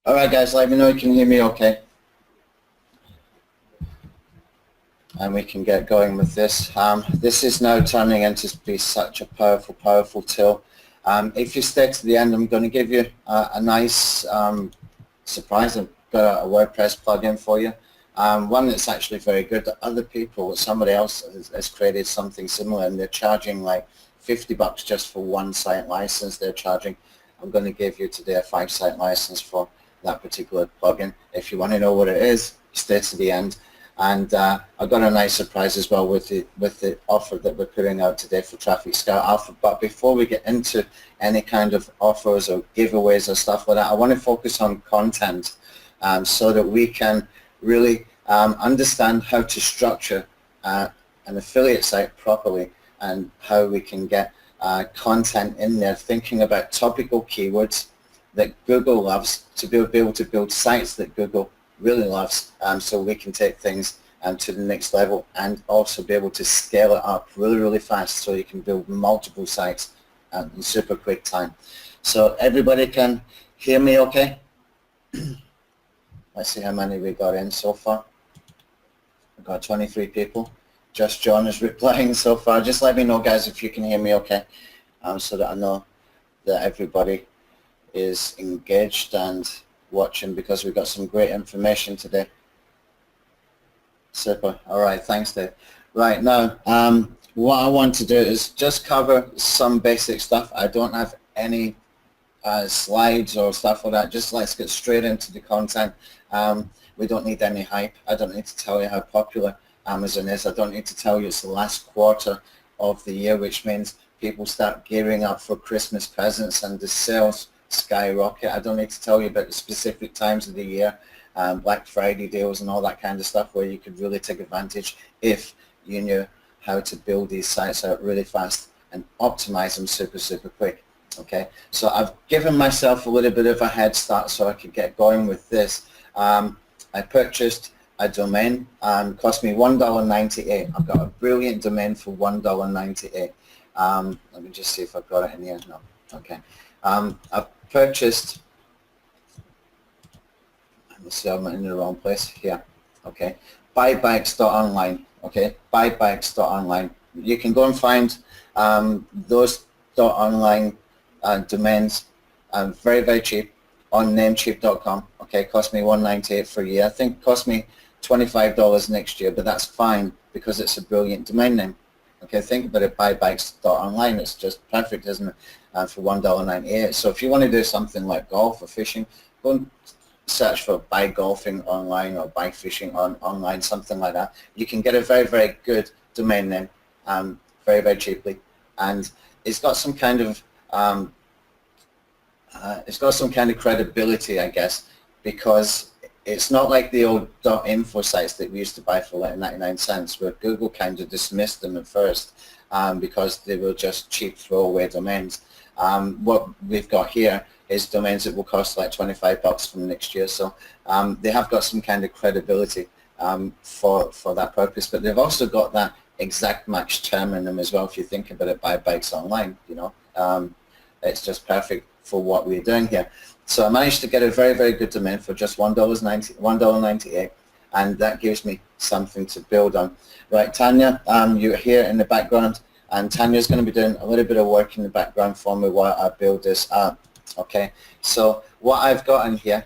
All right, guys, let me know you can hear me okay. And we can get going with this. This is now turning into be such a powerful, powerful tool. If you stay to the end, I'm going to give you a nice surprise. I've got a WordPress plugin for you. One that's actually very good. Other people, somebody else has created something similar, and they're charging like $50 just for one site license. They're charging. I'm going to give you today a 5-site license for that particular plugin. If you want to know what it is, stay to the end. And I've got a nice surprise as well with the offer that we're putting out today for Traffic Scout Alpha. But before we get into any kind of offers or giveaways or stuff like that, I want to focus on content so that we can really understand how to structure an affiliate site properly and how we can get content in there, thinking about topical keywords that Google loves, to be able to build sites that Google really loves, so we can take things to the next level and also be able to scale it up really, really fast so you can build multiple sites in super quick time. So everybody can hear me okay? Let's see how many we got in so far. We've got 23 people. Just John is replying so far. Just let me know, guys, if you can hear me okay, so that I know that everybody is engaged and watching, because we've got some great information today. Super. All right, thanks, Dave. Right, now what I want to do is just cover some basic stuff. I don't have any slides or stuff like that. Just let's get straight into the content. We don't need any hype. I don't need to tell you how popular Amazon is. I don't need to tell you it's the last quarter of the year, which means people start gearing up for Christmas presents and the sales skyrocket. I don't need to tell you about the specific times of the year, Black Friday deals and all that kind of stuff, where you could really take advantage if you knew how to build these sites out really fast and optimize them super, super quick. Okay, so I've given myself a little bit of a head start so I could get going with this. I purchased a domain, cost me $1.98. I've got a brilliant domain for $1.98. Let me just see if I've got it in here. No. Okay. I've purchased, let me see, I'm in the wrong place here. Okay, buybikes.online. Okay, buybikes.online. You can go and find those .online domains very, very cheap on namecheap.com. Okay, cost me $1.98 for a year. I think it cost me $25 next year, but that's fine because it's a brilliant domain name. Okay, think about it, buybikes.online. It's just perfect, isn't it, for $1.98. So if you want to do something like golf or fishing, go and search for buy golfing online or buy fishing online, something like that. You can get a very, very good domain name very, very cheaply. And it's got some kind of credibility, I guess, because it's not like the old .info sites that we used to buy for like 99 cents, where Google kind of dismissed them at first because they were just cheap throwaway domains. What we've got here is domains that will cost like $25 from next year. So they have got some kind of credibility for that purpose, but they've also got that exact match term in them as well. If you think about it, buy bikes online, you know, it's just perfect for what we're doing here. So I managed to get a very, very good domain for just $1.98, and that gives me something to build on. Right, Tanya, you're here in the background, and Tanya's going to be doing a little bit of work in the background for me while I build this up. Okay, so what I've got in here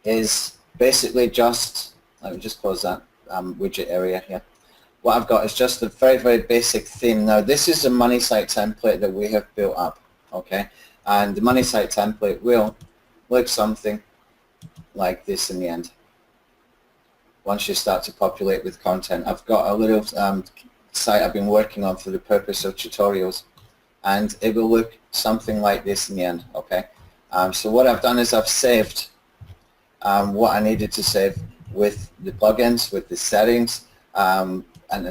is basically just, let me just close that widget area here. What I've got is just a very, very basic theme. Now, this is a money site template that we have built up, okay? And the money site template will look something like this in the end. Once you start to populate with content, I've got a little site I've been working on for the purpose of tutorials, and it will look something like this in the end, okay? So what I've done is I've saved what I needed to save with the plugins, with the settings, and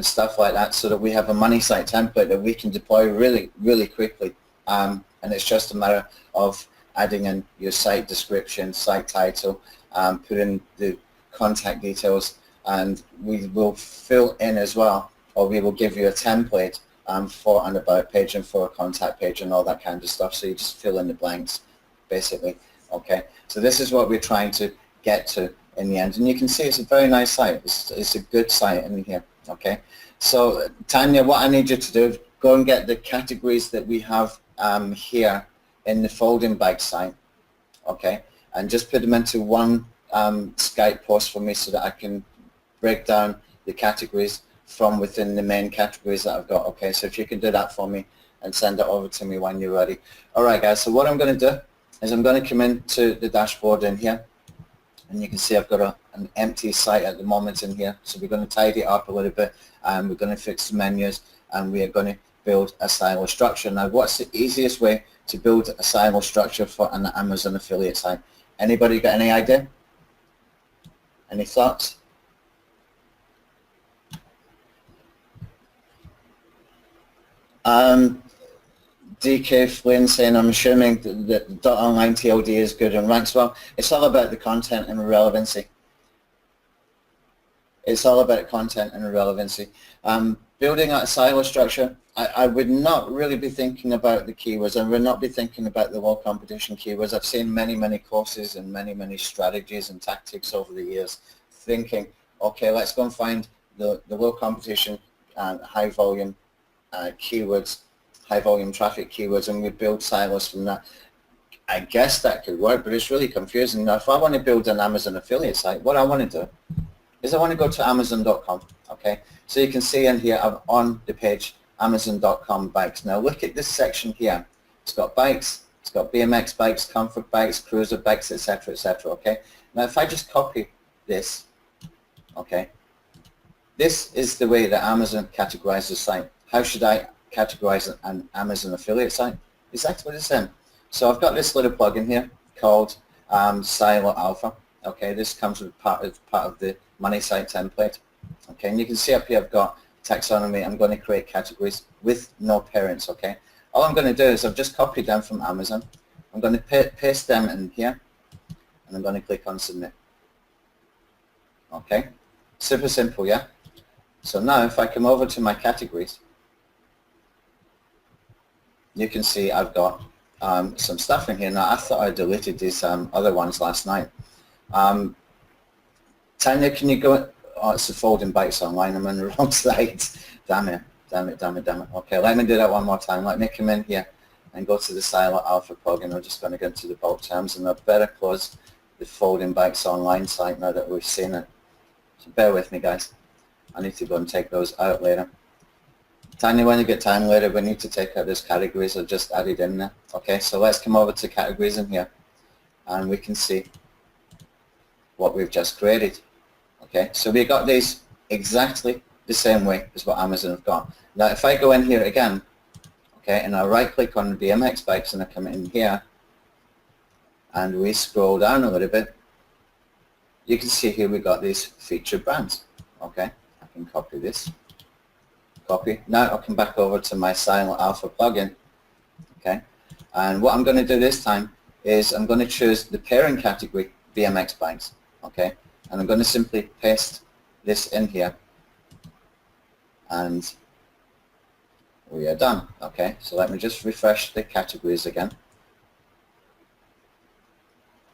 stuff like that, so that we have a money site template that we can deploy really, really quickly. And it's just a matter of adding in your site description, site title, put in the contact details, and we will fill in as well, or we will give you a template for an about page and for a contact page and all that kind of stuff. So you just fill in the blanks, basically, Okay, so this is what we're trying to get to in the end, and you can see it's a very nice site. It's a good site in here. Okay, so Tanya, what I need you to do, go and get the categories that we have here in the folding bag site. Okay, and just put them into one Skype post for me so that I can break down the categories from within the main categories that I've got. Okay, so if you can do that for me and send it over to me when you're ready. All right, guys, so what I'm going to do is I'm going to come into the dashboard in here, and you can see I've got an empty site at the moment in here. So we're going to tidy it up a little bit, and we're going to fix the menus, and we are going to build a silo structure. Now, what's the easiest way to build a silo structure for an Amazon affiliate site? Anybody got any idea? Any thoughts? DK Flynn saying, I'm assuming that the .online TLD is good and ranks well. It's all about the content and relevancy. It's all about content and relevancy. Building out a silo structure, I would not really be thinking about the keywords. I would not be thinking about the low competition keywords. I've seen many courses and many strategies and tactics over the years thinking, okay, let's go and find the low competition and high volume keywords, high volume traffic keywords, and we build silos from that. I guess that could work, but it's really confusing. Now, if I want to build an Amazon affiliate site, what I want to do is I want to go to Amazon.com. Okay, so you can see in here I'm on the page Amazon.com bikes. Now look at this section here. It's got bikes, it's got BMX bikes, comfort bikes, cruiser bikes, etc., etc. Okay, now if I just copy this, okay, this is the way that Amazon categorizes the site. How should I categorize an Amazon affiliate site? Exactly the same. So I've got this little plugin here called Silo Alpha. Okay, this comes with part of the money site template. Okay, and you can see up here I've got taxonomy. I'm going to create categories with no parents. Okay, all I'm going to do is I've just copied them from Amazon. I'm going to paste them in here, and I'm going to click on submit. Okay, super simple, yeah? So now if I come over to my categories, you can see I've got some stuff in here. Now, I thought I deleted these other ones last night. Tanya, can you go? Oh, it's the folding bikes online. I'm on the wrong side. Damn it. Okay, let me do that one more time. Let me come in here and go to the Silo Alpha plugin. We're just going to go into the bulk terms, and I better close the folding bikes online site now that we've seen it. So bear with me, guys. I need to go and take those out later. Tanya, when you get time later, we need to take out those categories I've just added in there. Okay, so let's come over to categories in here, and we can see what we've just created. Okay, so we got these exactly the same way as what Amazon have got. Now, if I go in here again, okay, and I right-click on the BMX bikes, and I come in here, and we scroll down a little bit, you can see here we got these featured brands. Okay, I can copy this. Copy. Now I'll come back over to my Silo Alpha plugin. Okay, and what I'm going to do this time is I'm going to choose the parent category, BMX bikes. Okay, and I'm going to simply paste this in here, and we are done. Okay, so let me just refresh the categories again,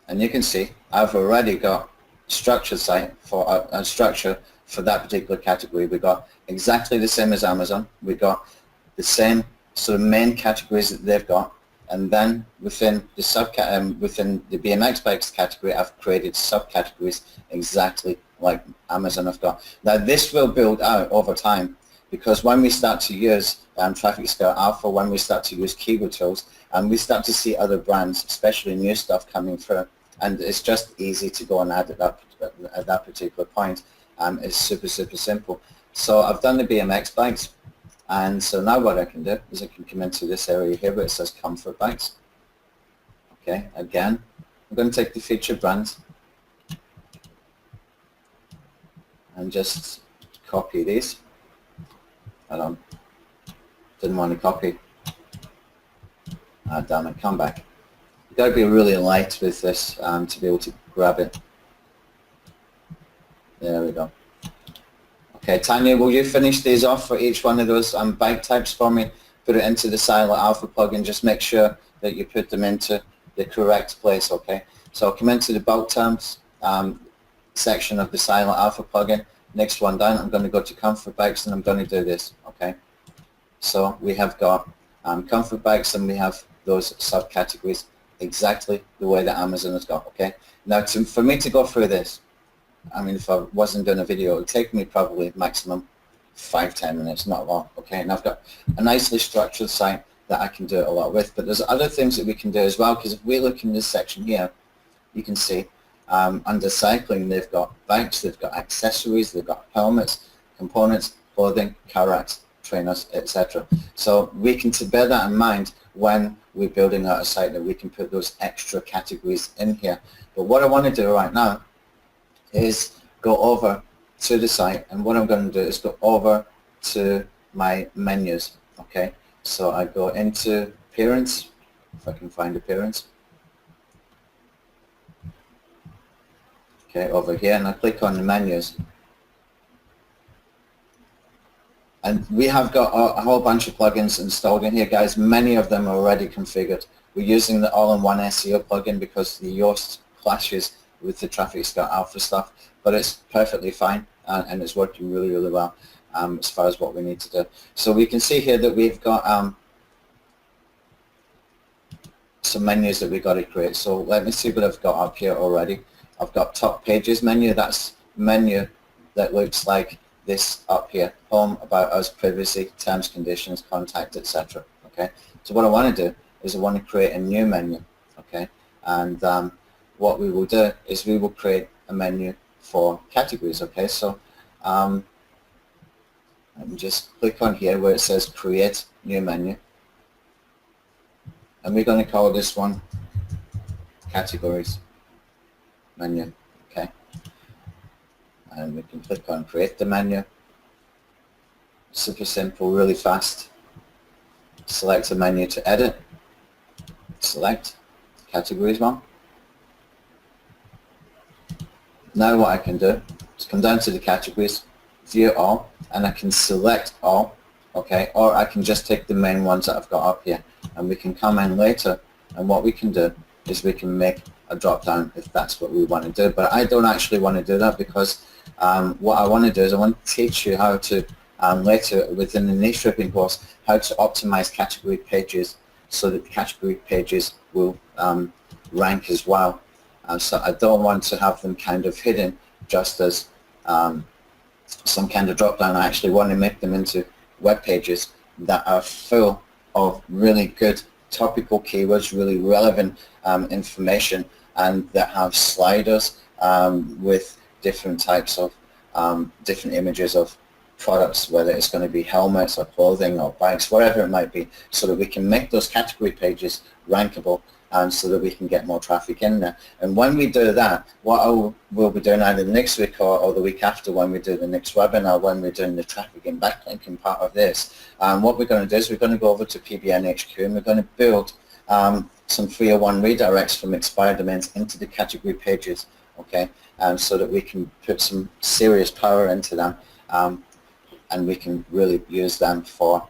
and you can see I've already got structured site for a structure for that particular category. We got exactly the same as Amazon. We got the same sort of main categories that they've got, and then within the within the BMX bikes category, I've created subcategories exactly like Amazon have got. Now this will build out over time, because when we start to use Traffic Scout Alpha, when we start to use keyword tools, and we start to see other brands, especially new stuff coming through, and it's just easy to go and add at that particular point. It's super simple. So I've done the BMX bikes, and so now what I can do is I can come into this area here where it says comfort bikes. Okay, again, I'm going to take the featured brands and just copy these. Hold on, didn't want to copy. Ah, damn it, come back. You've got to be really light with this to be able to grab it. There we go. Okay, Tanya, will you finish these off for each one of those bike types for me? Put it into the Silo Alpha plugin. Just make sure that you put them into the correct place, okay? So I'll come into the bulk terms section of the Silent Alpha plugin. Next one down, I'm going to go to comfort bikes, and I'm going to do this, okay? So we have got comfort bikes, and we have those subcategories exactly the way that Amazon has got, okay? Now, for me to go through this, I mean, if I wasn't doing a video, it would take me probably maximum 5-10 minutes, not long, okay? And I've got a nicely structured site that I can do it a lot with, but there's other things that we can do as well, because if we look in this section here, you can see under cycling, they've got bikes, they've got accessories, they've got helmets, components, clothing, car racks, trainers, etc. So we can bear that in mind when we're building out a site, that we can put those extra categories in here. But what I want to do right now is go over to the site, and what I'm going to do is go over to my menus, okay? So I go into appearance, if I can find appearance. Okay, over here, and I click on the menus. And we have got a whole bunch of plugins installed in here, guys. Many of them are already configured. We're using the all-in-one SEO plugin because the Yoast clashes with the Traffic Scout Alpha stuff, but it's perfectly fine, and it's working really, really well as far as what we need to do. So we can see here that we've got some menus that we've got to create. So let me see what I've got up here already. I've got top pages menu. That's menu that looks like this up here: home, about us, privacy, terms, conditions, contact, etc. Okay. So what I want to do is I want to create a new menu. Okay. And what we will do is we will create a menu for categories. Okay. So let me just click on here where it says create new menu, and we're going to call this one categories menu. Okay. And we can click on create the menu. Super simple, really fast. Select a menu to edit. Select categories one. Now what I can do is come down to the categories, view all, and I can select all, okay, or I can just take the main ones that I've got up here, and we can come in later, and what we can do is we can make a drop down if that's what we want to do. But I don't actually want to do that, because what I want to do is I want to teach you how to later within the niche ripping course, how to optimize category pages so that the category pages will rank as well. So I don't want to have them kind of hidden just as some kind of drop down. I actually want to make them into web pages that are full of really good topical keywords, really relevant information, and that have sliders with different types of different images of products, whether it's going to be helmets or clothing or bikes, whatever it might be, so that we can make those category pages rankable, and so that we can get more traffic in there. And when we do that, what we'll be doing either next week or the week after, when we do the next webinar, when we're doing the traffic and backlinking part of this, what we're going to do is we're going to go over to PBN HQ, and we're going to build some 301 redirects from expired domains into the category pages, okay, so that we can put some serious power into them, and we can really use them for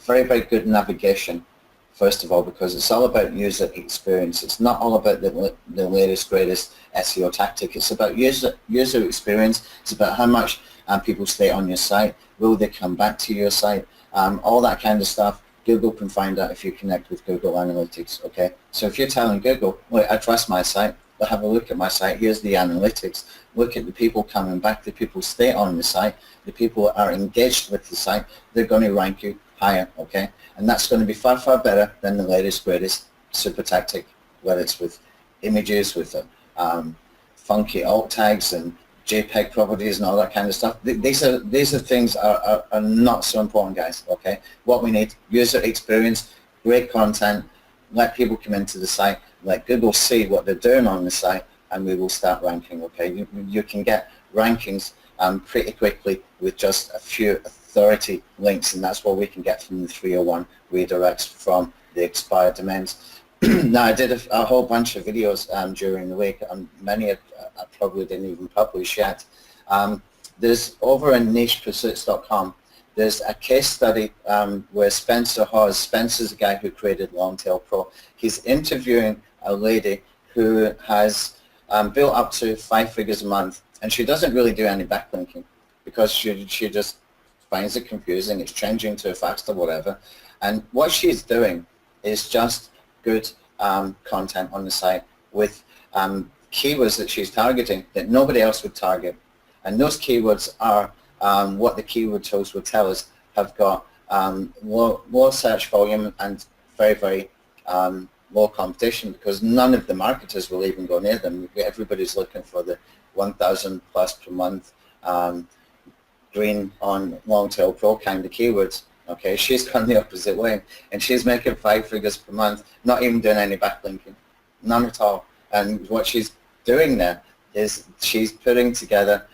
very, very good navigation. First of all, because it's all about user experience. It's not all about the latest, greatest SEO tactic. It's about user experience. It's about how much people stay on your site. Will they come back to your site? All that kind of stuff. Google can find out if you connect with Google Analytics, okay? So if you're telling Google, look, I trust my site, but have a look at my site. Here's the analytics. Look at the people coming back. The people stay on the site. The people are engaged with the site. They're going to rank you higher, okay? And that's going to be far, far better than the latest, greatest super tactic, whether it's with images, with funky alt tags and JPEG properties and all that kind of stuff. These are things are not so important, guys, okay? What we need, user experience, great content, let people come into the site, let Google see what they're doing on the site, and we will start ranking, okay? You can get rankings pretty quickly with just a few authority links, and that's what we can get from the 301 redirects from the expired domains. Now, I did a whole bunch of videos during the week, and many I probably didn't even publish yet. There's over in nichepursuits.com, there's a case study where Spencer's the guy who created Longtail Pro. He's interviewing a lady who has built up to 5 figures a month, and she doesn't really do any backlinking because she just finds it confusing, it's changing too fast or whatever. And what she's doing is just good content on the site with keywords that she's targeting that nobody else would target. And those keywords are what the keyword tools will tell us have got low search volume and very, very low competition, because none of the marketers will even go near them. Everybody's looking for the 1,000 plus per month green on Longtail Pro kind of keywords. Okay, she's gone the opposite way, and she's making 5 figures per month, not even doing any backlinking, none at all. And what she's doing there is she's putting together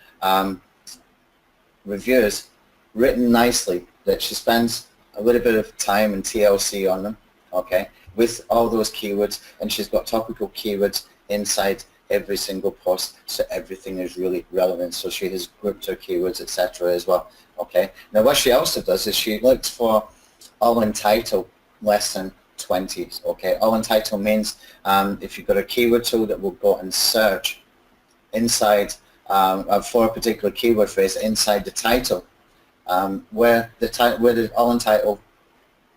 reviews written nicely that she spends a little bit of time and TLC on them, okay, with all those keywords, and she's got topical keywords inside every single post, so everything is really relevant. So she has grouped her keywords, etc. as well. Okay. Now what she also does is she looks for all in title less than 20. Okay. All in title means if you've got a keyword tool that will go and search inside for a particular keyword phrase inside the title, where the all in title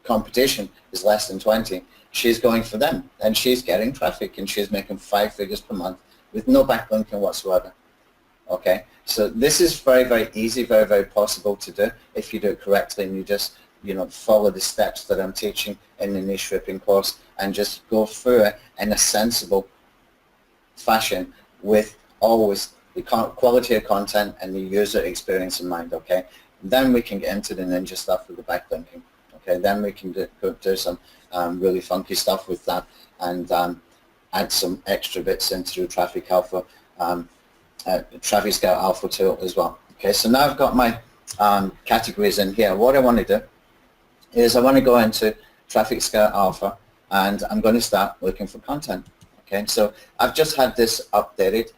competition is less than 20. She's going for them, and she's getting traffic, and she's making 5 figures per month with no backlinking whatsoever. Okay, so this is very, very easy, very, very possible to do if you do it correctly, and you just, follow the steps that I'm teaching in the niche ripping course, and just go through it in a sensible fashion with always the quality of content and the user experience in mind. Okay, and then we can get into the ninja stuff with the backlinking. Okay, then we can do some really funky stuff with that, and add some extra bits into the Traffic Alpha, Traffic Scout Alpha tool as well. Okay, so now I've got my categories in here. What I want to do is I want to go into Traffic Scout Alpha, and I'm going to start looking for content. Okay, so I've just had this updated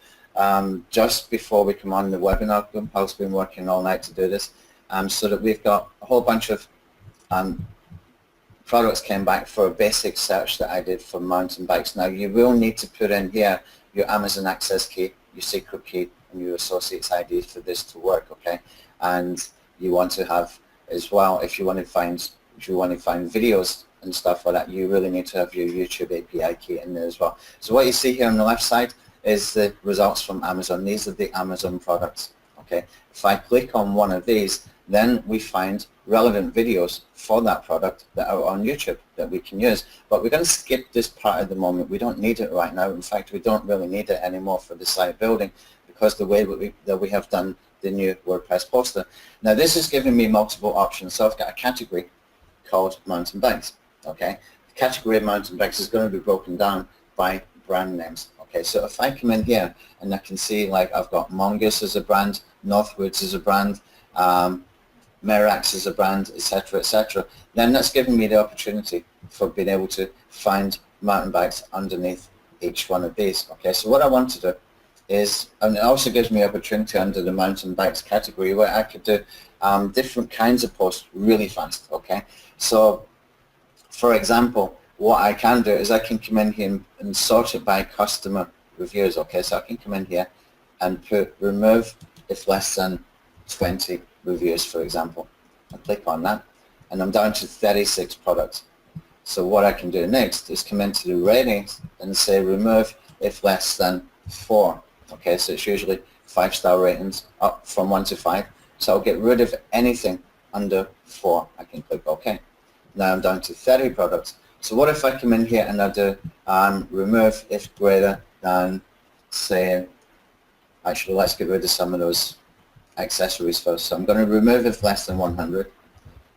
just before we come on the webinar. I've been working all night to do this, so that we've got a whole bunch of products came back for a basic search that I did for mountain bikes. Now you will need to put in here your Amazon access key, your secret key, and your associate's ID for this to work. Okay, and you want to have as well, if you want to find videos and stuff like that, you really need to have your YouTube API key in there as well. So what you see here on the left side is the results from Amazon. These are the Amazon products. Okay, if I click on one of these, then we find relevant videos for that product that are on YouTube that we can use. But we're going to skip this part at the moment. We don't need it right now. In fact, we don't really need it anymore for the site building, because the way that we have done the new WordPress poster. Now this is giving me multiple options. So I've got a category called mountain bikes. Okay, the category of mountain bikes is going to be broken down by brand names. Okay, so if I come in here and I can see, like, I've got Mongoose as a brand, Northwoods as a brand, Merax as a brand, etc., then that's giving me the opportunity for being able to find mountain bikes underneath each one of these. Okay, so what I want to do is, and it also gives me opportunity under the mountain bikes category where I could do different kinds of posts really fast. Okay, so for example, what I can do is I can come in here and sort it by customer reviews. Okay, so I can come in here and put remove if less than 20 reviews, for example. I click on that, and I'm down to 36 products. So what I can do next is come into the ratings and say remove if less than 4. Okay, so it's usually 5-star ratings up from 1 to 5. So I'll get rid of anything under 4. I can click OK. Now I'm down to 30 products. So what if I come in here and I do remove if greater than, say, actually let's get rid of some of those accessories first. So I'm going to remove if less than 100.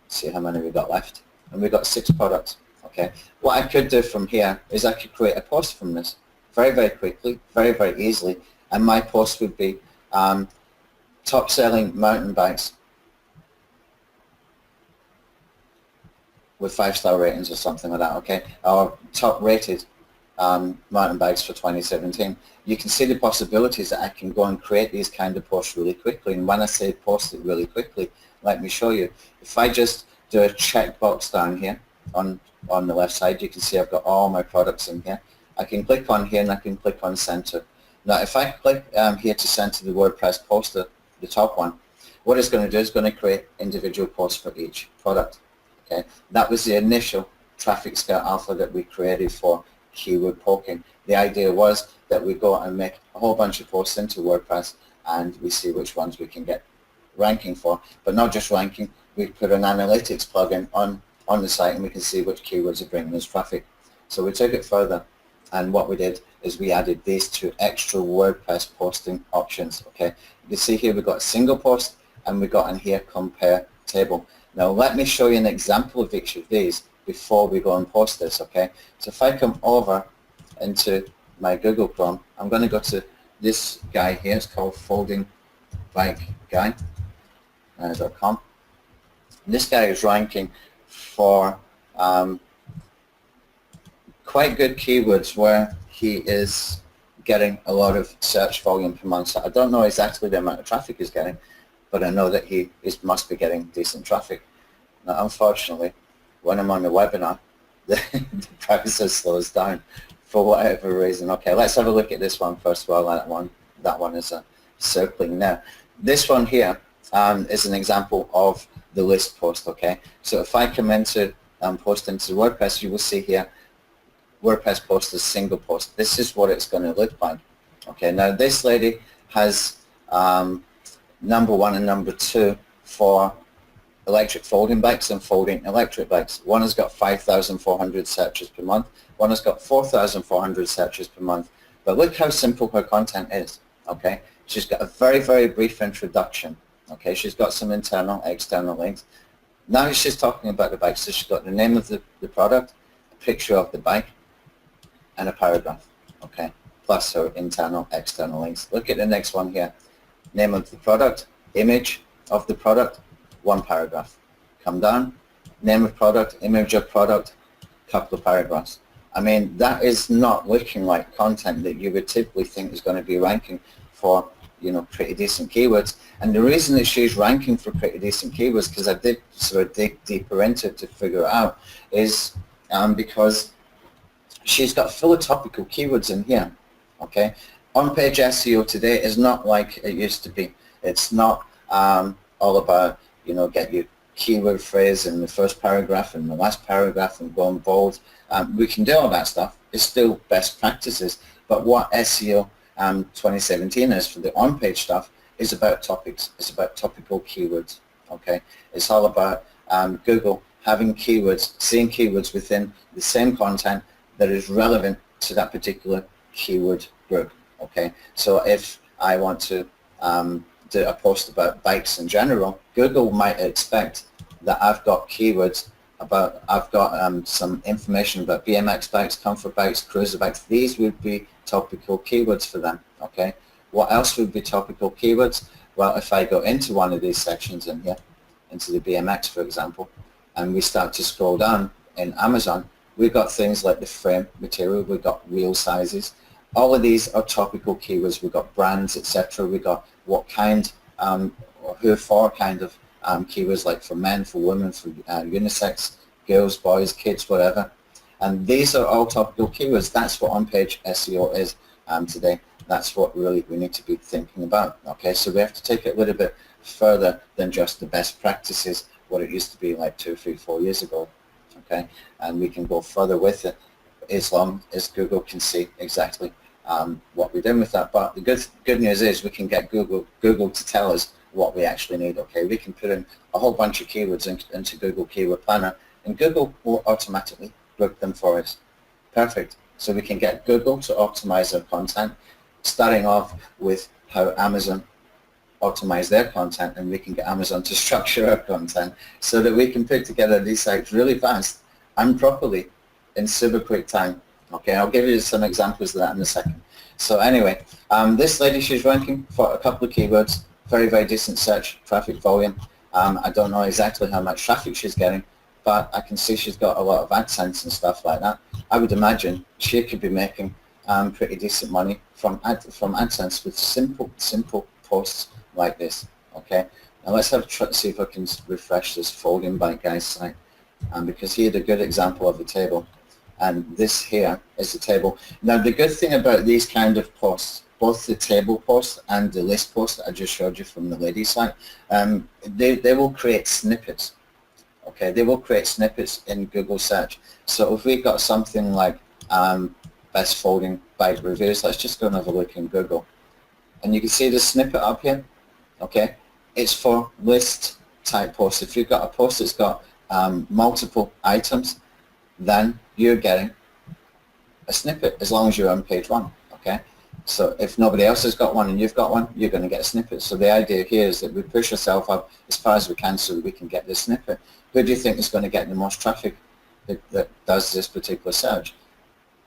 See how many we got left. And we've got 6 products. Okay. What I could do from here is I could create a post from this very, very quickly, very, very easily. And my post would be top selling mountain bikes with 5-star ratings or something like that. Okay. Or top rated mountain bikes for 2017. You can see the possibilities that I can go and create these kind of posts really quickly. And when I say post it really quickly, let me show you. If I just do a checkbox down here on the left side, you can see I've got all my products in here. I can click on here and I can click on center. Now if I click here to center the WordPress poster, the top one, what it's going to do is going to create individual posts for each product. Okay, that was the initial Traffic Scout Alpha that we created for keyword poking. The idea was that we go and make a whole bunch of posts into WordPress and we see which ones we can get ranking for, but not just ranking, we put an analytics plugin on the site and we can see which keywords are bringing us traffic. So we took it further, and what we did is we added these two extra WordPress posting options. Okay, you can see here we've got a single post and we got in here compare table. Now let me show you an example of each of these before we go and post this. Okay, so if I come over into my Google Chrome, I'm going to go to this guy here. It's called foldingbikeguy.com. This guy is ranking for quite good keywords where he is getting a lot of search volume per month. So I don't know exactly the amount of traffic he's getting, but I know that he must be getting decent traffic. Now, unfortunately, when I'm on the webinar, the browser slows down for whatever reason. Okay, let's have a look at this one first of all. That one is circling now. This one here is an example of the list post. Okay, so if I come into post into WordPress, you will see here WordPress post is single post. This is what it's going to look like. Okay, now this lady has number 1 and number 2 for electric folding bikes and folding electric bikes. One has got 5,400 searches per month. One has got 4,400 searches per month. But look how simple her content is. Okay, she's got a very, very brief introduction. Okay, she's got some internal, external links. Now she's talking about the bike. So she's got the name of the product, a picture of the bike, and a paragraph. Okay, plus her internal, external links. Look at the next one here. Name of the product, image of the product, 1 paragraph. Come down, name of product, image of product, couple of paragraphs. I mean, that is not looking like content that you would typically think is going to be ranking for, you know, pretty decent keywords. And the reason that she's ranking for pretty decent keywords, because I did sort of dig deeper into it to figure it out, is because she's got full of topical keywords in here. Okay, on-page SEO today is not like it used to be. It's not all about, you know, get your keyword phrase in the first paragraph and the last paragraph and going bold. We can do all that stuff. It's still best practices. But what SEO 2017 is for the on-page stuff is about topics. It's about topical keywords. Okay, it's all about Google having keywords, seeing keywords within the same content that is relevant to that particular keyword group. Okay, so if I want to do a post about bikes in general, Google might expect that I've got keywords about, I've got some information about BMX bikes, comfort bikes, cruiser bikes. These would be topical keywords for them. Okay, what else would be topical keywords? Well, if I go into one of these sections in here, into the BMX, for example, and we start to scroll down in Amazon, we've got things like the frame material, we've got wheel sizes. All of these are topical keywords. We've got brands, etc. We've got what kind, or who for kind of keywords, like for men, for women, for unisex, girls, boys, kids, whatever. And these are all topical keywords. That's what on-page SEO is today. That's what really we need to be thinking about. Okay, so we have to take it a little bit further than just the best practices, what it used to be like 2, 3, 4 years ago. Okay, and we can go further with it as long as Google can see exactly what we're doing with that. But the good news is we can get Google to tell us what we actually need. Okay, we can put in a whole bunch of keywords into Google Keyword Planner, and Google will automatically group them for us. Perfect. So we can get Google to optimize our content, starting off with how Amazon optimize their content, and we can get Amazon to structure our content so that we can put together these sites really fast and properly in super quick time. Okay, I'll give you some examples of that in a second. So anyway, this lady, she's ranking for a couple of keywords, very, very decent search traffic volume. I don't know exactly how much traffic she's getting, but I can see she's got a lot of AdSense and stuff like that. I would imagine she could be making pretty decent money from AdSense with simple posts like this. Okay, now let's have a try to see if I can refresh this folding bike guy's site, because he had a good example of the table, and this here is the table. Now the good thing about these kind of posts, both the table post and the list post that I just showed you from the lady site, they will create snippets. Okay, they will create snippets in Google search. So if we've got something like best folding bike reviews, let's just go and have a look in Google. And you can see the snippet up here. Okay, it's for list type posts. If you've got a post that's got multiple items, then you're getting a snippet as long as you're on page 1. Okay, so if nobody else has got one and you've got one, you're going to get a snippet. So the idea here is that we push ourselves up as far as we can so that we can get this snippet. Who do you think is going to get the most traffic that does this particular search?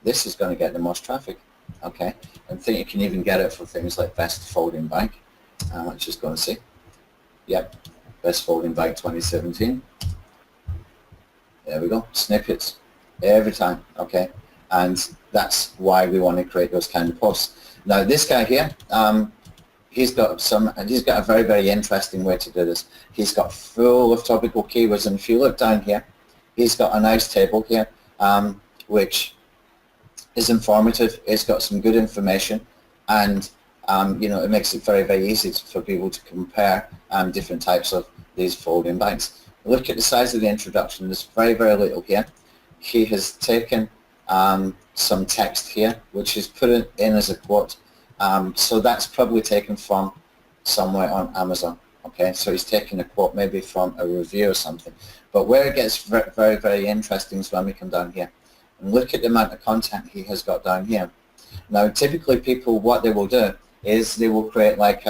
This is going to get the most traffic. Okay, and I think you can even get it for things like best folding bike. Let's just go and see. Yep, best folding bike 2017. There we go, snippets every time. Okay, and that's why we want to create those kind of posts. Now this guy here, he's got a very interesting way to do this. He's got full of topical keywords, and if you look down here, he's got a nice table here, which is informative. It's got some good information, and you know, it makes it very easy for people to compare different types of these folding bikes. Look at the size of the introduction. There's very little here. He has taken some text here, which is put it in as a quote. So that's probably taken from somewhere on Amazon. Okay, so he's taken a quote maybe from a review or something. But where it gets very interesting is when we come down here and look at the amount of content he has got down here. Now, typically people, what they will do is they will create like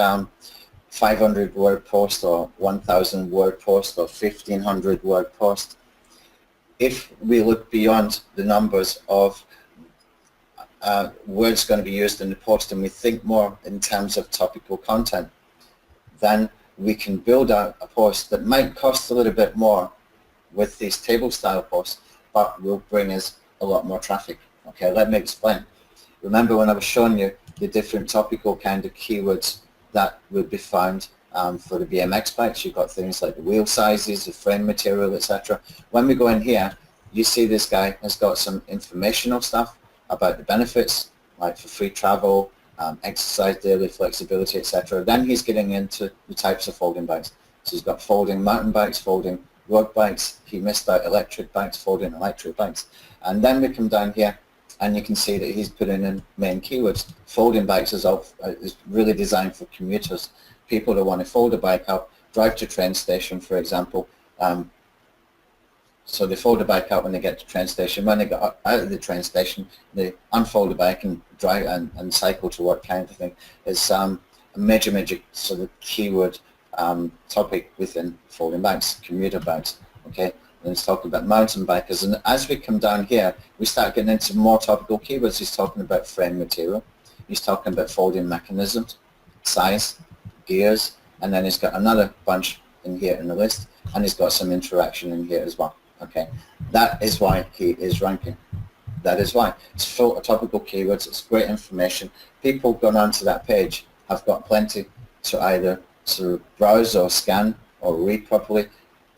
500 word post or 1,000 word post or 1,500 word post. If we look beyond the numbers of words going to be used in the post and we think more in terms of topical content, then we can build out a post that might cost a little bit more with these table style posts, but will bring us a lot more traffic. Okay, let me explain. Remember when I was showing you the different topical kind of keywords that would be found for the BMX bikes? You've got things like the wheel sizes, the frame material, etc. When we go in here, you see this guy has got some informational stuff about the benefits, like for free travel, exercise daily, flexibility, etc. Then he's getting into the types of folding bikes. So he's got folding mountain bikes, folding road bikes. He missed out electric bikes, folding electric bikes. And then we come down here and you can see that he's putting in main keywords. Folding bikes is really designed for commuters, people that want to fold a bike up, drive to train station, for example. So they fold a bike out when they get to train station. When they get out of the train station, they unfold the bike and drive and cycle to work, kind of thing. It's a major sort of keyword topic within folding bikes, commuter bikes. Okay. Let's talk about mountain bikers, and as we come down here we start getting into more topical keywords. He's talking about frame material, he's talking about folding mechanisms, size, gears, and then he's got another bunch in here in the list, and he's got some interaction in here as well. Okay, that is why he is ranking. That is why it's full of topical keywords. It's great information. People going onto that page have got plenty to either sort of browse or scan or read properly.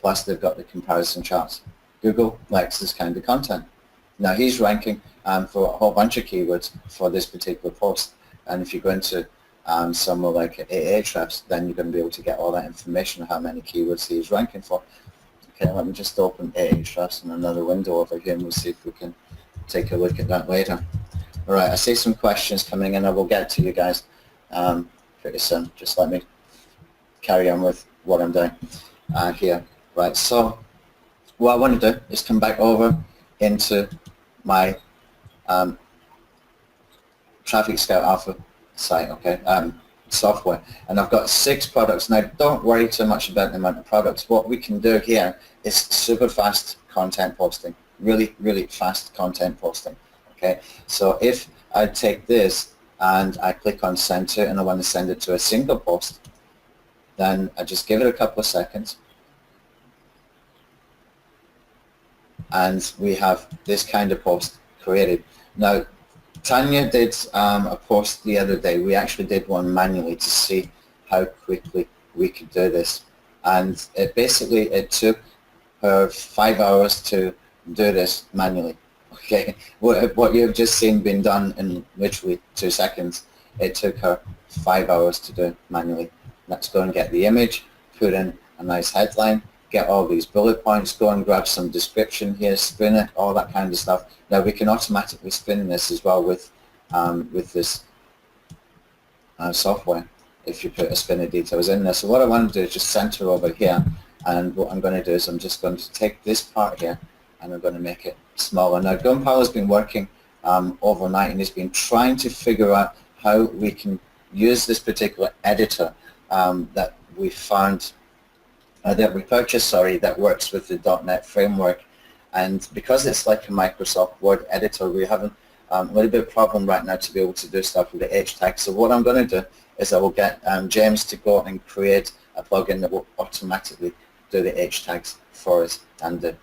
Plus they've got the comparison charts. Google likes this kind of content. Now he's ranking for a whole bunch of keywords for this particular post, and if you go into somewhere like Ahrefs, then you're going to be able to get all that information of how many keywords he's ranking for. Okay, let me just open Ahrefs in another window over here and we'll see if we can take a look at that later. Alright, I see some questions coming in. I will get to you guys pretty soon. Just let me carry on with what I'm doing here. Right, so what I want to do is come back over into my Traffic Scout Alpha site, okay, software, and I've got 6 products. Now don't worry too much about the amount of products. What we can do here is super fast content posting, really fast content posting. Okay, so if I take this and I click on send to, and I want to send it to a single post, then I just give it a couple of seconds. and we have this kind of post created. Now, Tanya did a post the other day. We actually did one manually to see how quickly we could do this, and it took her 5 hours to do this manually. Okay, what you've just seen being done in literally 2 seconds, it took her 5 hours to do manually. Let's go and get the image, put in a nice headline, get all these bullet points, go and grab some description here, spin it, all that kind of stuff. Now we can automatically spin this as well with this software if you put a spinner details in there. So what I want to do is just center over here, and what I'm going to do is I'm just going to take this part here and I'm going to make it smaller. Now Gunpowder's been working overnight, and he's been trying to figure out how we can use this particular editor that we found, that we purchased, that works with the .NET framework. And because it's like a Microsoft Word editor, we're having a little bit of problem right now to be able to do stuff with the H tag. So what I'm going to do is I will get James to go and create a plugin that will automatically do the H tags for us and the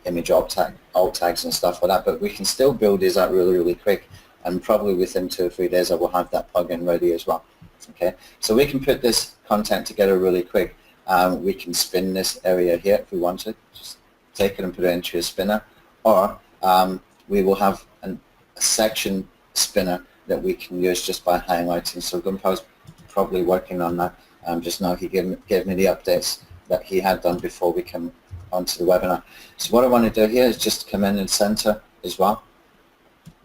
image alt tags and stuff like that. But we can still build these out really, really quick, and probably within 2 or 3 days I will have that plugin ready as well. Okay, so we can put this content together really quick. We can spin this area here if we want to, just take it and put it into a spinner, or we will have a section spinner that we can use just by highlighting. So Gunpowder's probably working on that. Just now he gave me the updates that he had done before we came onto the webinar. So what I want to do here is just come in and center as well,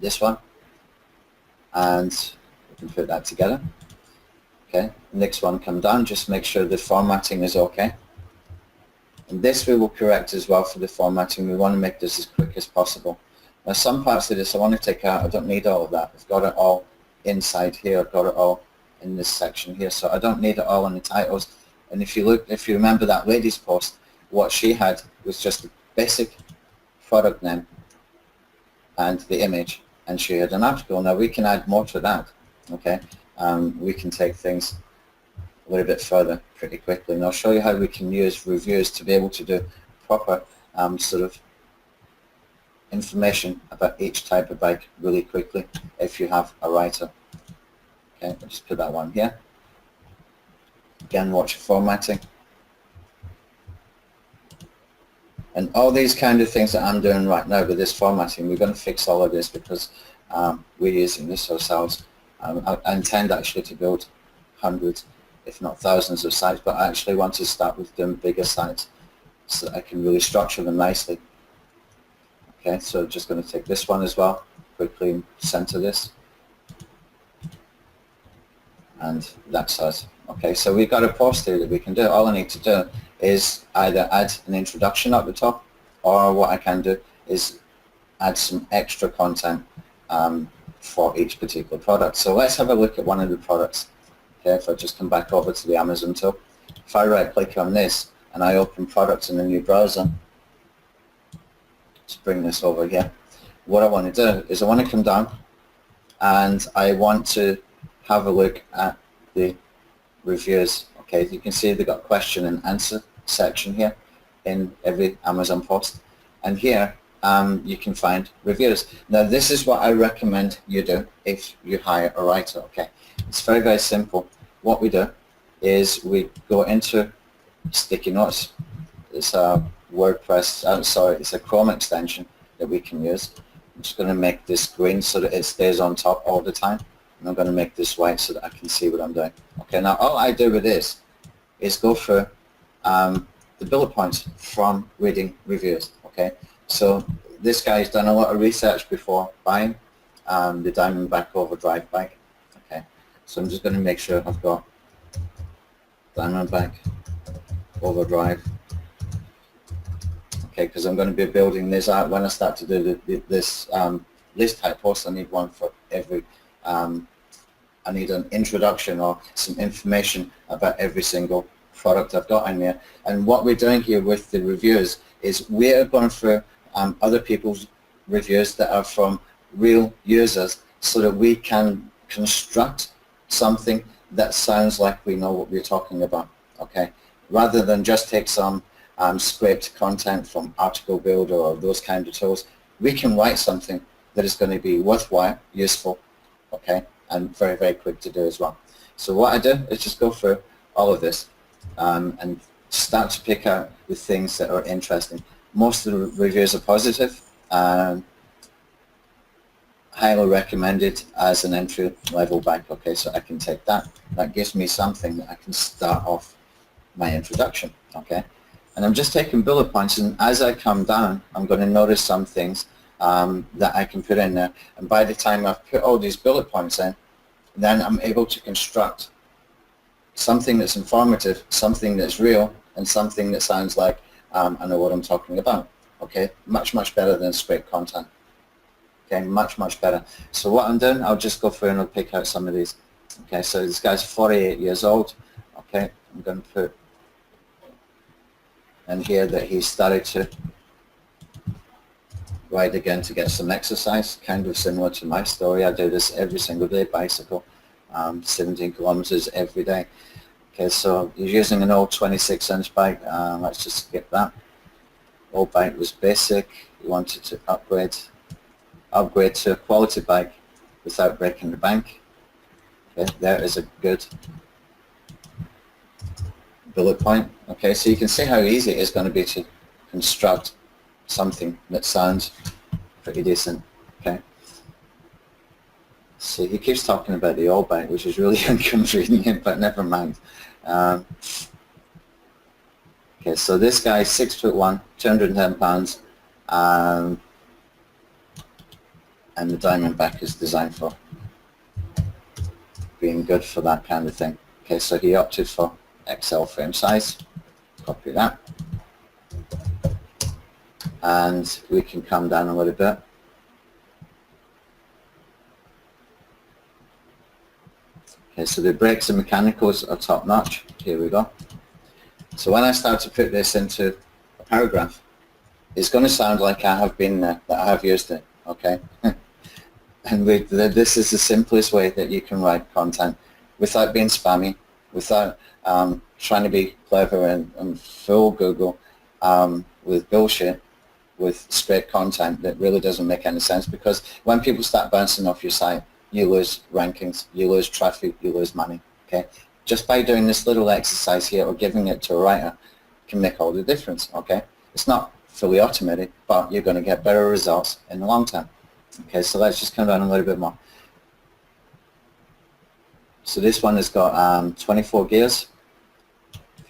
this one, and we can put that together. Okay, next one, come down, just make sure the formatting is okay. And this we will correct as well for the formatting. We want to make this as quick as possible. Now some parts of this I want to take out. I don't need all of that. I've got it all inside here. I've got it all in this section here. So I don't need it all in the titles. And if you remember that lady's post, what she had was just a basic product name and the image, and she had an article. Now we can add more to that. Okay, we can take things a little bit further pretty quickly, and I'll show you how we can use reviews to be able to do proper sort of information about each type of bike really quickly if you have a writer. Okay, I'll just put that one here. Again, watch the formatting. And all these kind of things that I'm doing right now with this formatting, we're going to fix all of this because we're using this ourselves. I intend actually to build hundreds, if not thousands of sites, but I actually want to start with doing bigger sites so that I can really structure them nicely. Okay, so just going to take this one as well, quickly and center this. And that's us. Okay, so we've got a post here that we can do. All I need to do is either add an introduction at the top, or what I can do is add some extra content for each particular product. So let's have a look at one of the products. Okay, if I just come back over to the Amazon tool, if I right click on this and I open products in a new browser, let's bring this over here. What I want to do is I want to come down and I want to have a look at the reviews. Okay, you can see they've got question and answer section here in every Amazon post, and here you can find reviews. Now this is what I recommend you do if you hire a writer. Okay, it's very, very simple. What we do is we go into sticky notes. It's a WordPress, sorry, it's a Chrome extension that we can use. I'm just going to make this green so that it stays on top all the time. And I'm going to make this white so that I can see what I'm doing. Okay, now all I do with this is go through the bullet points from reading reviews. Okay, so this guy's done a lot of research before buying the Diamondback Overdrive bike. Okay, so I'm just going to make sure I've got Diamondback Overdrive. Okay, because I'm going to be building this out when I start to do this list type post. I need one for every I need an introduction or some information about every single product I've got in there. And what we're doing here with the reviews is we're going through other people's reviews that are from real users so that we can construct something that sounds like we know what we're talking about. Okay, rather than just take some scraped content from Article Builder or those kind of tools, we can write something that is going to be worthwhile, useful, okay, and very, very quick to do as well. So what I do is just go through all of this and start to pick out the things that are interesting. Most of the reviews are positive. Highly recommended as an entry level bike. Okay, so I can take that. That gives me something that I can start off my introduction. Okay, and I'm just taking bullet points, and as I come down, I'm going to notice some things that I can put in there. And by the time I've put all these bullet points in, then I'm able to construct something that's informative, something that's real, and something that sounds like I know what I'm talking about. Okay, much, much better than scraped content. Okay, much, much better. So what I'm doing, I'll just go through and I'll pick out some of these. Okay, so this guy's 48 years old. Okay, I'm going to put in here that he started to ride again to get some exercise, kind of similar to my story. I do this every single day, bicycle, 17 kilometers every day. Okay, so he's using an old 26-inch bike. Let's just skip that. Old bike was basic. He wanted to upgrade to a quality bike without breaking the bank. Okay, there is a good bullet point. Okay, so you can see how easy it is going to be to construct something that sounds pretty decent. Okay, so he keeps talking about the old bike, which is really inconvenient, but never mind. Okay, so this guy's 6'1", 210 pounds, and the Diamondback is designed for being good for that kind of thing. Okay, so he opted for XL frame size. Copy that. And we can come down a little bit. Okay, so the brakes and mechanicals are top notch. Here we go. So when I start to put this into a paragraph, it's going to sound like I have been there, that I have used it. Okay. And this is the simplest way that you can write content without being spammy, without trying to be clever and fool Google with bullshit, with scraped content that really doesn't make any sense. Because when people start bouncing off your site, you lose rankings, you lose traffic, you lose money. Okay, just by doing this little exercise here or giving it to a writer can make all the difference. Okay, it's not fully automated, but you're going to get better results in the long term. Okay, so let's just come down a little bit more. So this one has got 24 gears.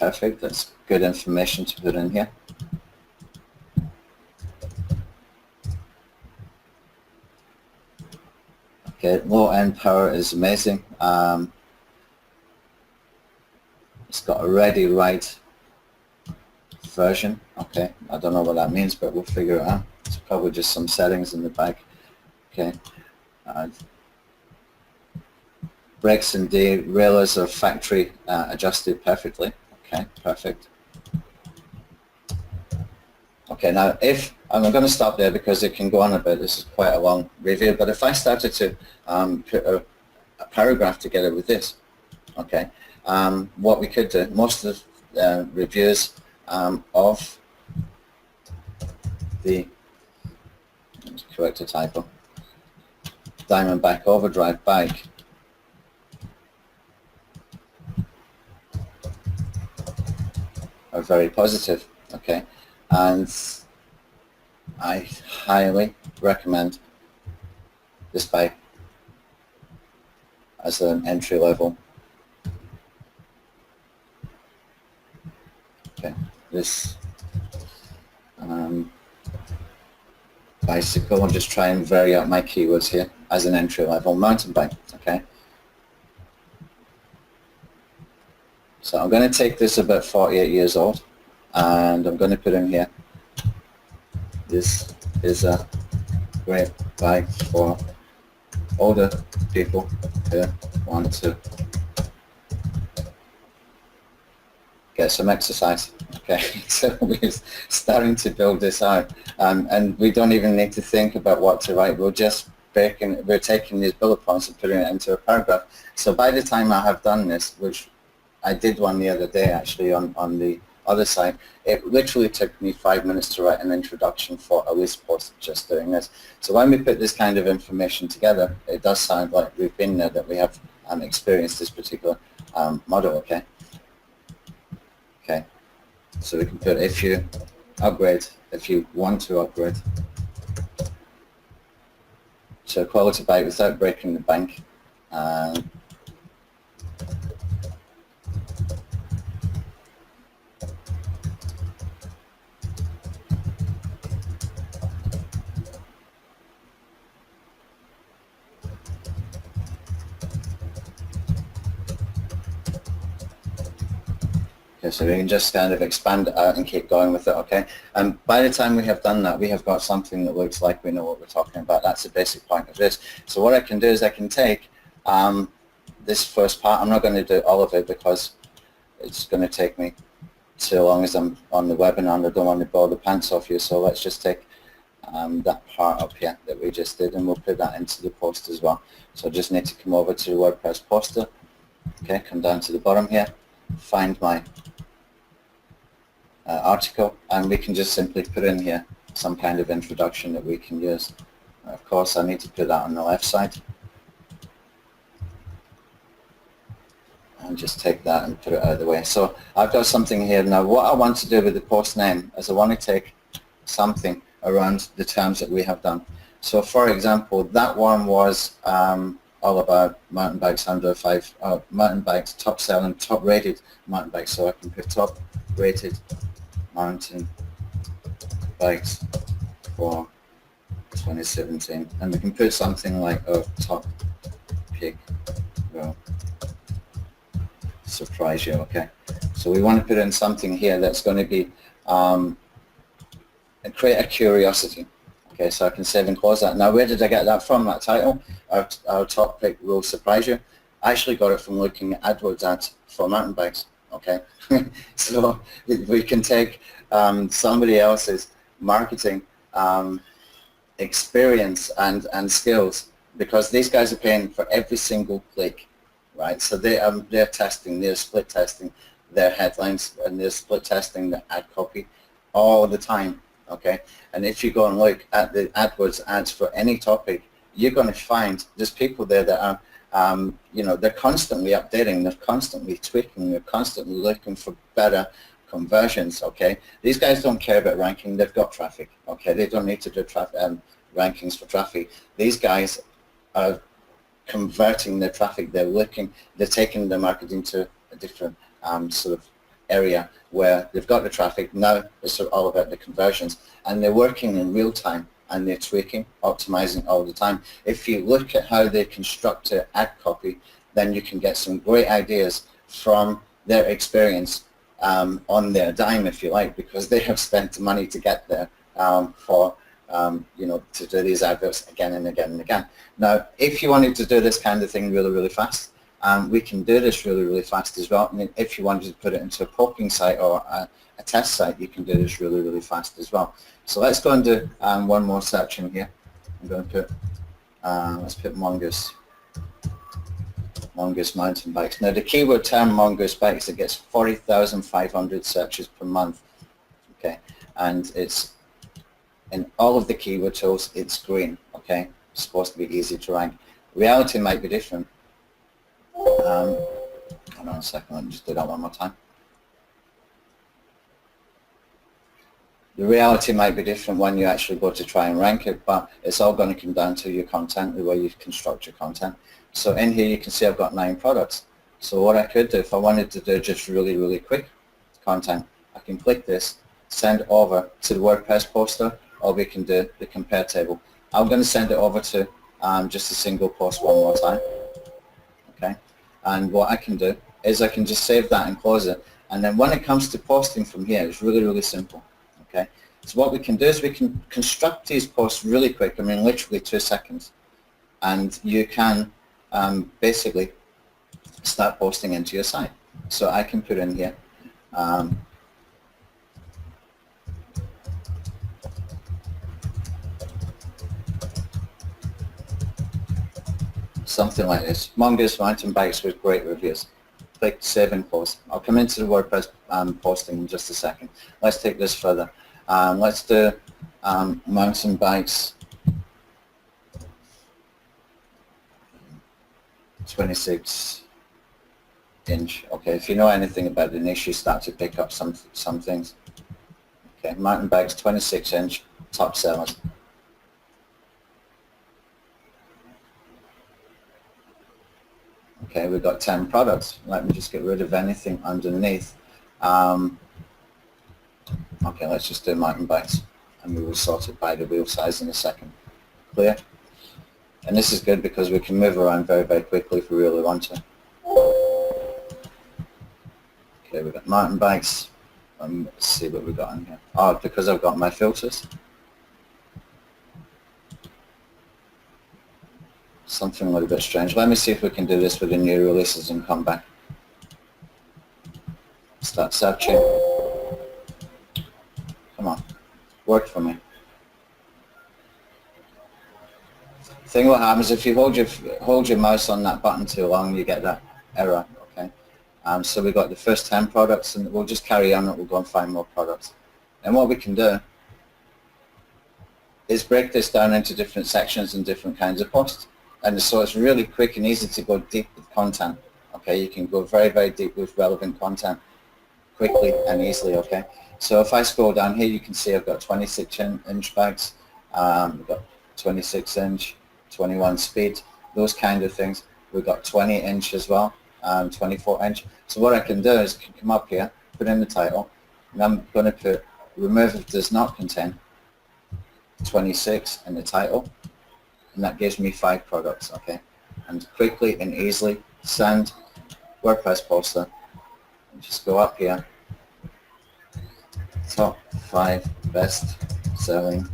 Perfect, that's good information to put in here. Okay, low end power is amazing. It's got a ready write version. Okay, I don't know what that means, but we'll figure it out. It's probably just some settings in the back. Okay, brakes and derailleurs are factory adjusted perfectly. Okay, perfect. Okay, now if I'm going to stop there because it can go on a bit. This is quite a long review, but if I started to put a paragraph together with this, okay, what we could do, most of the reviews of the, let's correct a typo, Diamondback Overdrive bike are very positive. Okay, and I highly recommend this bike as an entry level. Okay, this bicycle, I'm just trying to vary out my keywords here, as an entry level mountain bike. Okay, so I'm going to take this about 48 years old and I'm going to put in here, this is a great bike for older people who want to get some exercise. Okay, so we're starting to build this out, and we don't even need to think about what to write. We're taking these bullet points and putting it into a paragraph. So by the time I have done this, which I did one the other day actually on the other site. It literally took me 5 minutes to write an introduction for a list post just doing this. So when we put this kind of information together, it does sound like we've been there, that we have experienced this particular model, okay? Okay, so we can put if you upgrade, if you want to upgrade to a quality bike without breaking the bank. Okay, so we can just kind of expand it out and keep going with it, okay? And by the time we have done that, we have got something that looks like we know what we're talking about. That's the basic point of this. So what I can do is I can take this first part. I'm not going to do all of it because it's going to take me so long as I'm on the webinar and I don't want to blow the pants off you. So let's just take that part up here that we just did, and we'll put that into the post as well. So I just need to come over to the WordPress poster, okay, come down to the bottom here, find my article, and we can just simply put in here some kind of introduction that we can use. Of course, I need to put that on the left side, and just take that and put it out of the way. So I've got something here. Now what I want to do with the post name is I want to take something around the terms that we have done. So for example, that one was all about mountain bikes under mountain bikes, top selling, top rated mountain bikes. So I can put top rated mountain bikes for 2017, and we can put something like a top pick will surprise you, okay? So we want to put in something here that's going to be create a curiosity. Okay, so I can save and close that. Now, where did I get that from, that title? Our top pick will surprise you. I actually got it from looking at AdWords ads for mountain bikes, okay? So we can take somebody else's marketing experience and skills, because these guys are paying for every single click, right? So they're testing, they're split testing their headlines, and they're split testing the ad copy all the time. Okay, and if you go and look at the AdWords ads for any topic, you're going to find there's people there that are, you know, they're constantly updating, they're constantly tweaking, they're constantly looking for better conversions. Okay, these guys don't care about ranking; they've got traffic. Okay, they don't need to do rankings for traffic. These guys are converting their traffic. They're taking their marketing to a different sort of area where they've got the traffic. Now it's all about the conversions, and they're working in real time, and they're tweaking, optimizing all the time. If you look at how they construct an ad copy, then you can get some great ideas from their experience on their dime, if you like, because they have spent the money to get there for you know, to do these adverts again and again and again. Now, if you wanted to do this kind of thing really, really fast, we can do this really, really fast as well. And if you wanted to put it into a poking site or a test site, you can do this really, really fast as well. So let's go and do one more search in here. I'm going to put, let's put mongoose mountain bikes. Now the keyword term mongoose bikes, it gets 40,500 searches per month. Okay, and it's in all of the keyword tools, it's green. Okay, it's supposed to be easy to rank. Reality might be different. Hold on a second, let me just do that one more time. The reality might be different when you actually go to try and rank it, but it's all going to come down to your content, the way you construct your content. So in here you can see I've got 9 products. So what I could do, if I wanted to do just really, really quick content, I can click this, send it over to the WordPress poster, or we can do the compare table. I'm going to send it over to just a single post one more time. Okay, and what I can do is I can just save that and close it, and then when it comes to posting from here, it's really, really simple. Okay, so what we can do is we can construct these posts really quick, I mean literally 2 seconds, and you can basically start posting into your site. So I can put in here something like this: mongoose mountain bikes with great reviews. click Save and Post. I'll come into the WordPress posting in just a second. Let's take this further. Let's do mountain bikes 26 inch. Okay, if you know anything about the niche, you start to pick up some things. Okay, mountain bikes 26 inch, top sellers. Okay, we've got 10 products. Let me just get rid of anything underneath. Okay, let's just do mountain bikes, and we will sort it by the wheel size in a second. Clear? And this is good because we can move around very, very quickly if we really want to. Okay, we've got mountain bikes. Let's see what we've got in here. Oh, because I've got my filters. Something a little bit strange. Let me see if we can do this with the new releases and come back. Start searching. Come on, work for me. Thing what happens if you hold your mouse on that button too long, you get that error. Okay. So we've got the first 10 products, and we'll just carry on. We'll go and find more products. And what we can do is break this down into different sections and different kinds of posts. And so it's really quick and easy to go deep with content. Okay, you can go very, very deep with relevant content quickly and easily. Okay, so if I scroll down here, you can see I've got 26-inch bags, we've got 26-inch, 21 speed, those kind of things. We've got 20-inch as well, 24-inch. So what I can do is come up here, put in the title, and I'm going to put remove if does not contain 26 in the title. And that gives me 5 products, okay? And quickly and easily send WordPress poster and just go up here, top 5 best selling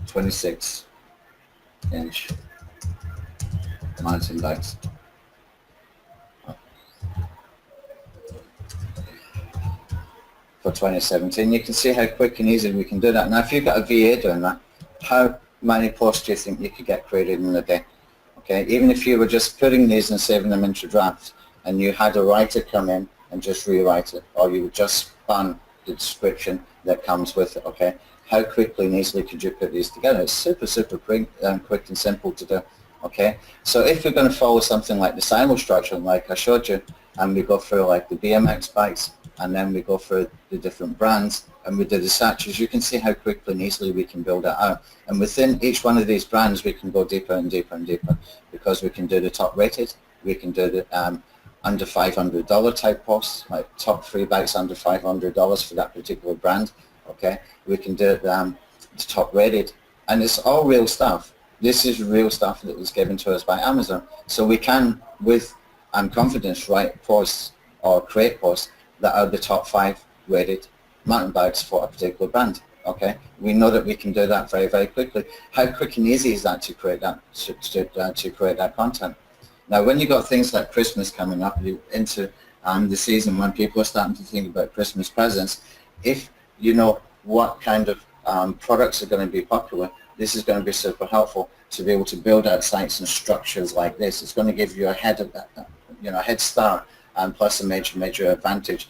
26-inch mountain bikes. For 2017, you can see how quick and easy we can do that. Now if you've got a VA doing that, how many posts do you think you could get created in a day? Okay, even if you were just putting these and saving them into drafts, and you had a writer come in and just rewrite it, or you would just span the description that comes with it, okay? How quickly and easily could you put these together? It's super, super quick and simple to do, okay? So if you're going to follow something like the silo structure, like I showed you, and we go through like the BMX bikes, and then we go through the different brands, and we do the searches, you can see how quickly and easily we can build that out. And within each one of these brands, we can go deeper and deeper and deeper, because we can do the top rated, we can do the under $500 type posts, like top 3 bikes under $500 for that particular brand, okay? We can do the top rated, and it's all real stuff. This is real stuff that was given to us by Amazon. So we can, with confidence, write posts or create posts that are the top 5 rated mountain bikes for a particular brand. Okay, we know that we can do that very, very quickly. How quick and easy is that to create that to create that content? Now, when you've got things like Christmas coming up, into the season when people are starting to think about Christmas presents, if you know what kind of products are going to be popular, this is going to be super helpful to be able to build out sites and structures like this. It's going to give you a head start, and plus a major advantage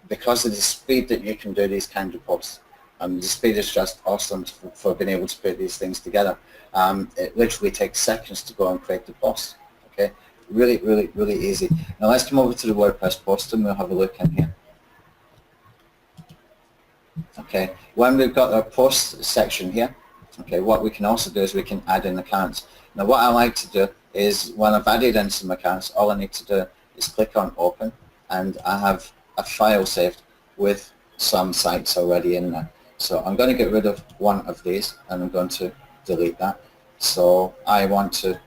because of the speed that you can do these kind of posts. The speed is just awesome for being able to put these things together. It literally takes seconds to go and create the post. Okay, really, really, really easy. Now let's come over to the WordPress post and we'll have a look in here. Okay, when we've got our post section here, okay, what we can also do is we can add in accounts. Now what I like to do is when I've added in some accounts, all I need to do is click on open, and I have a file saved with some sites already in there. So I'm going to get rid of one of these and I'm going to delete that. So I want to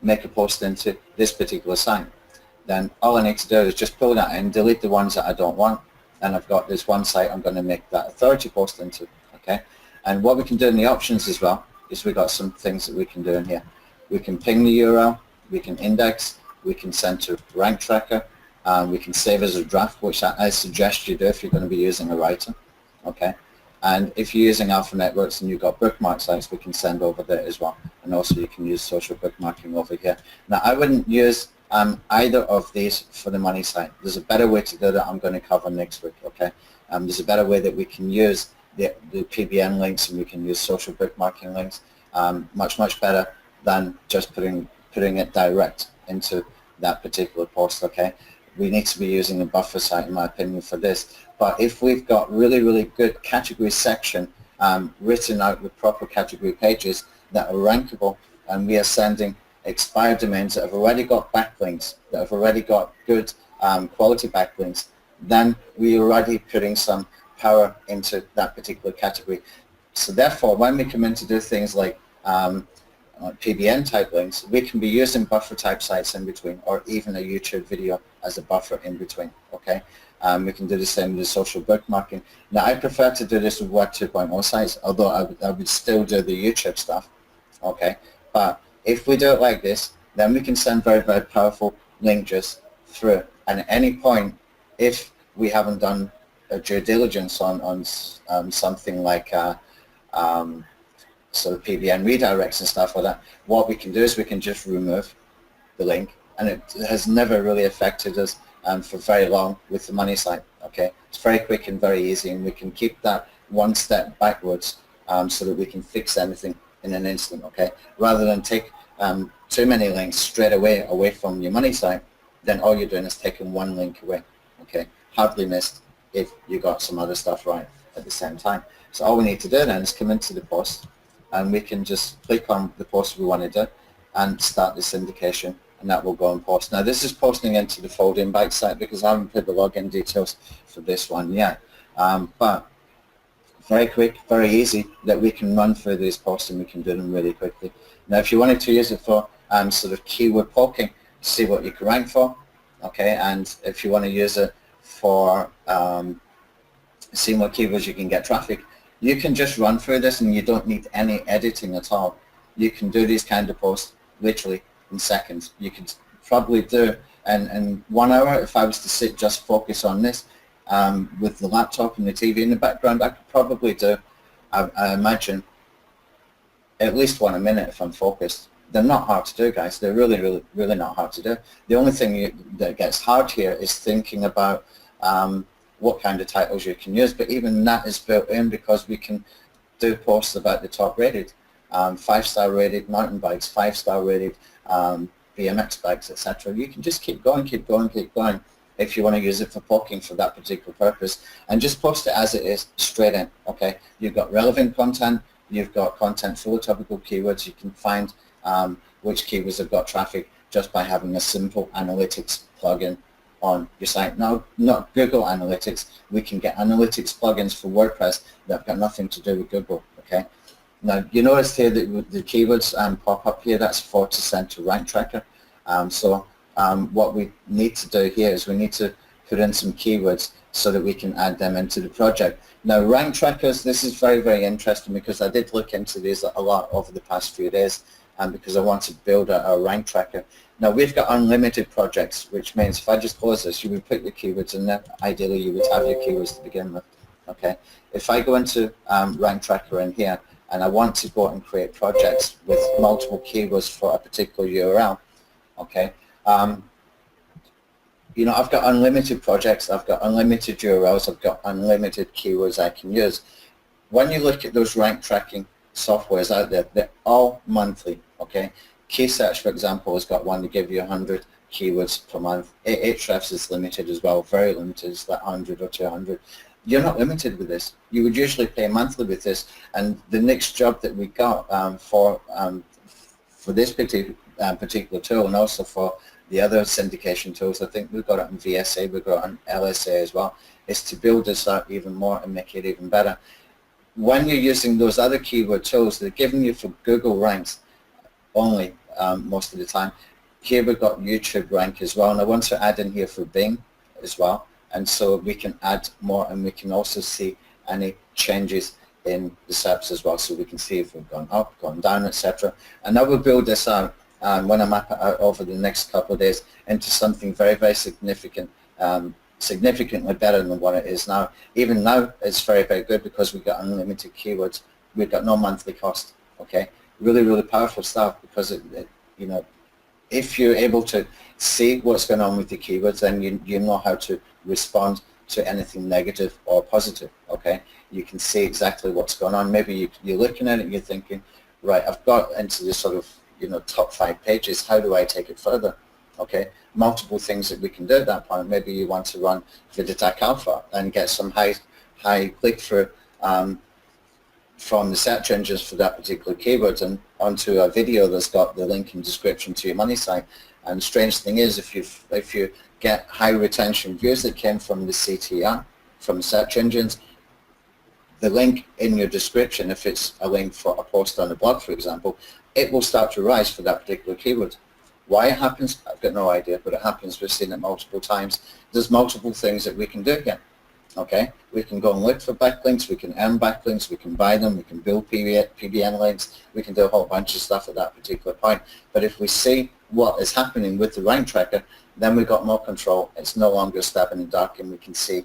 make a post into this particular site. Then all I need to do is just pull that in, delete the ones that I don't want, and I've got this one site I'm going to make that authority post into. Okay, and what we can do in the options as well is we've got some things that we can do in here. We can ping the URL, we can index, we can send to rank tracker, we can save as a draft, which I suggest you do if you're going to be using a writer. Okay, and if you're using Alpha Networks and you've got bookmark sites, we can send over there as well. And also you can use social bookmarking over here. Now I wouldn't use either of these for the money site. There's a better way to do that I'm going to cover next week, okay? There's a better way that we can use the PBN links, and we can use social bookmarking links, much better than just putting it direct into that particular post, okay? We need to be using a buffer site, in my opinion, for this. But if we've got really good category section written out with proper category pages that are rankable, and we are sending expired domains that have already got backlinks, that have already got good quality backlinks, then we're already putting some power into that particular category. So therefore, when we come in to do things like PBN type links, we can be using buffer type sites in between, or even a YouTube video as a buffer in between, okay? We can do the same with the social bookmarking. Now, I prefer to do this with Web 2.0 sites, although I would still do the YouTube stuff, okay? But if we do it like this, then we can send very powerful linkers through. And at any point, if we haven't done a due diligence on something like sort of PBN redirects and stuff like that, what we can do is we can just remove the link, and it has never really affected us for very long with the money site, okay? It's very quick and very easy, and we can keep that one step backwards so that we can fix anything in an instant, okay? Rather than take too many links straight away from your money site, then all you're doing is taking one link away, okay? Hardly missed if you got some other stuff right at the same time. So all we need to do then is come into the post, and we can just click on the post we want to do and start the syndication, and that will go and post. Now this is posting into the fold invite site because I haven't put the login details for this one yet, but very quick, very easy that we can run through these posts, and we can do them really quickly. Now if you wanted to use it for sort of keyword poking, see what you can rank for, okay, and if you want to use it for seeing what keywords you can get traffic, you can just run through this and you don't need any editing at all. You can do these kind of posts literally in seconds. You could probably do in 1 hour, if I was to sit just focus on this with the laptop and the TV in the background, I could probably do, I imagine, at least 1 a minute if I'm focused. They're not hard to do, guys. They're really not hard to do. The only thing that gets hard here is thinking about what kind of titles you can use, but even that is built in because we can do posts about the top rated, 5-star rated mountain bikes, 5-star rated BMX bikes, etc. You can just keep going if you want to use it for poking for that particular purpose, and just post it as it is straight in, okay? You've got relevant content, you've got content full of topical keywords. You can find which keywords have got traffic just by having a simple analytics plugin on your site. Now, not Google Analytics. We can get analytics plugins for WordPress that have got nothing to do with Google, okay? Now, you notice here that the keywords pop up here. That's for to send to Rank Tracker. What we need to do here is we need to put in some keywords so that we can add them into the project. Now, Rank Trackers, this is very interesting because I did look into these a lot over the past few days, because I want to build a rank tracker. Now we've got unlimited projects, which means if I just close this, you would put your keywords in there. Ideally you would have your keywords to begin with, okay? If I go into rank tracker in here and I want to go and create projects with multiple keywords for a particular URL, okay? You know, I've got unlimited projects, I've got unlimited URLs, I've got unlimited keywords I can use. When you look at those rank tracking softwares out there, they're all monthly, okay? Keysearch, for example, has got one to give you 100 keywords per month. Ahrefs is limited as well, very limited, it's like 100 or 200. You're not limited with this. You would usually pay monthly with this, and the next job that we got for this particular tool, and also for the other syndication tools, I think we've got it on VSA, we've got it on LSA as well, is to build this out even more and make it even better. When you're using those other keyword tools, they're giving you for Google ranks only most of the time. Here we've got YouTube rank as well, and I want to add in here for Bing as well, and so we can add more, and we can also see any changes in the SERPs as well, so we can see if we've gone up, gone down, etc. And I will build this out when I map it out over the next couple of days into something very significant, significantly better than what it is now. Even now it's very good because we've got unlimited keywords. We've got no monthly cost, okay? Really powerful stuff because it you know, if you're able to see what's going on with the keywords, then you know how to respond to anything negative or positive, okay? You can see exactly what's going on. Maybe you're looking at it and you're thinking, right, I've got into this sort of, top 5 pages. How do I take it further? Okay, multiple things that we can do at that point. Maybe you want to run VidAttack Alpha and get some high click-through from the search engines for that particular keyword and onto a video that's got the link and description to your money site. And the strange thing is, if you get high retention views that came from the CTR, from search engines, the link in your description, if it's a link for a post on a blog, for example, it will start to rise for that particular keyword. Why it happens, I've got no idea, but it happens. We've seen it multiple times. There's multiple things that we can do here. Okay, we can go and look for backlinks, we can earn backlinks, we can buy them, we can build PBN links, we can do a whole bunch of stuff at that particular point. But if we see what is happening with the rank tracker, then we've got more control. It's no longer a stab in the dark, and we can see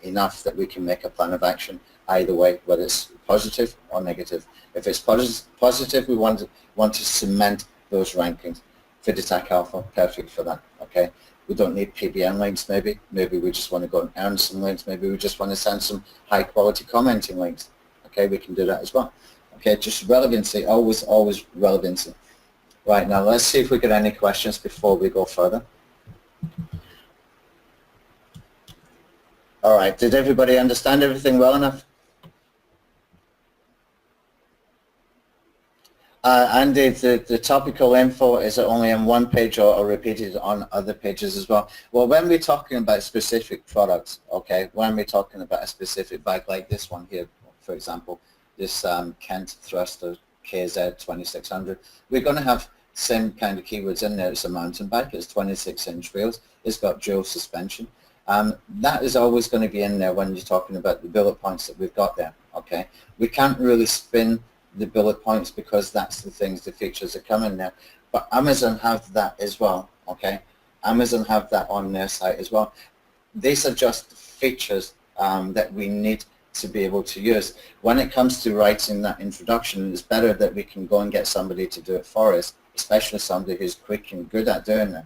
enough that we can make a plan of action either way, whether it's positive or negative. If it's positive, we want to cement those rankings. VidAttack Alpha, perfect for that, okay? We don't need PBN links maybe. Maybe we just want to go and earn some links. Maybe we just want to send some high quality commenting links. Okay, we can do that as well. Okay, just relevancy, always relevancy. Right, now let's see if we get any questions before we go further. All right, did everybody understand everything well enough? Andy, the topical info, is it only on one page or repeated on other pages as well? Well, when we're talking about specific products, okay, when we're talking about a specific bag like this one here, for example, this Kent Thruster KZ 2600, we're going to have same kind of keywords in there. It's a mountain bike, it's 26-inch wheels, it's got dual suspension. That is always going to be in there when you're talking about the bullet points that we've got there, okay? We can't really spin the bullet points because that's the things, the features that come in there. But Amazon have that as well, okay? Amazon have that on their site as well. These are just features that we need to be able to use. When it comes to writing that introduction, it's better that we can go and get somebody to do it for us, especially somebody who's quick and good at doing it.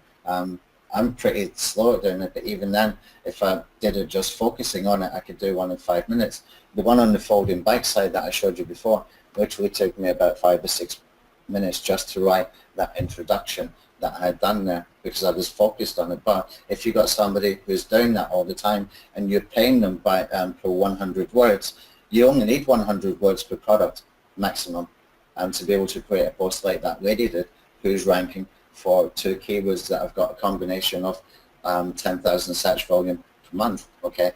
I'm pretty slow at doing it, but even then, if I did it just focusing on it, I could do one in 5 minutes. The one on the folding bike side that I showed you before literally took me about 5 or 6 minutes just to write that introduction that I had done there because I was focused on it. But if you've got somebody who's doing that all the time and you're paying them by per 100 words, you only need 100 words per product maximum to be able to create a post like that lady did, who's ranking for 2 keywords that have got a combination of 10,000 search volume per month, okay?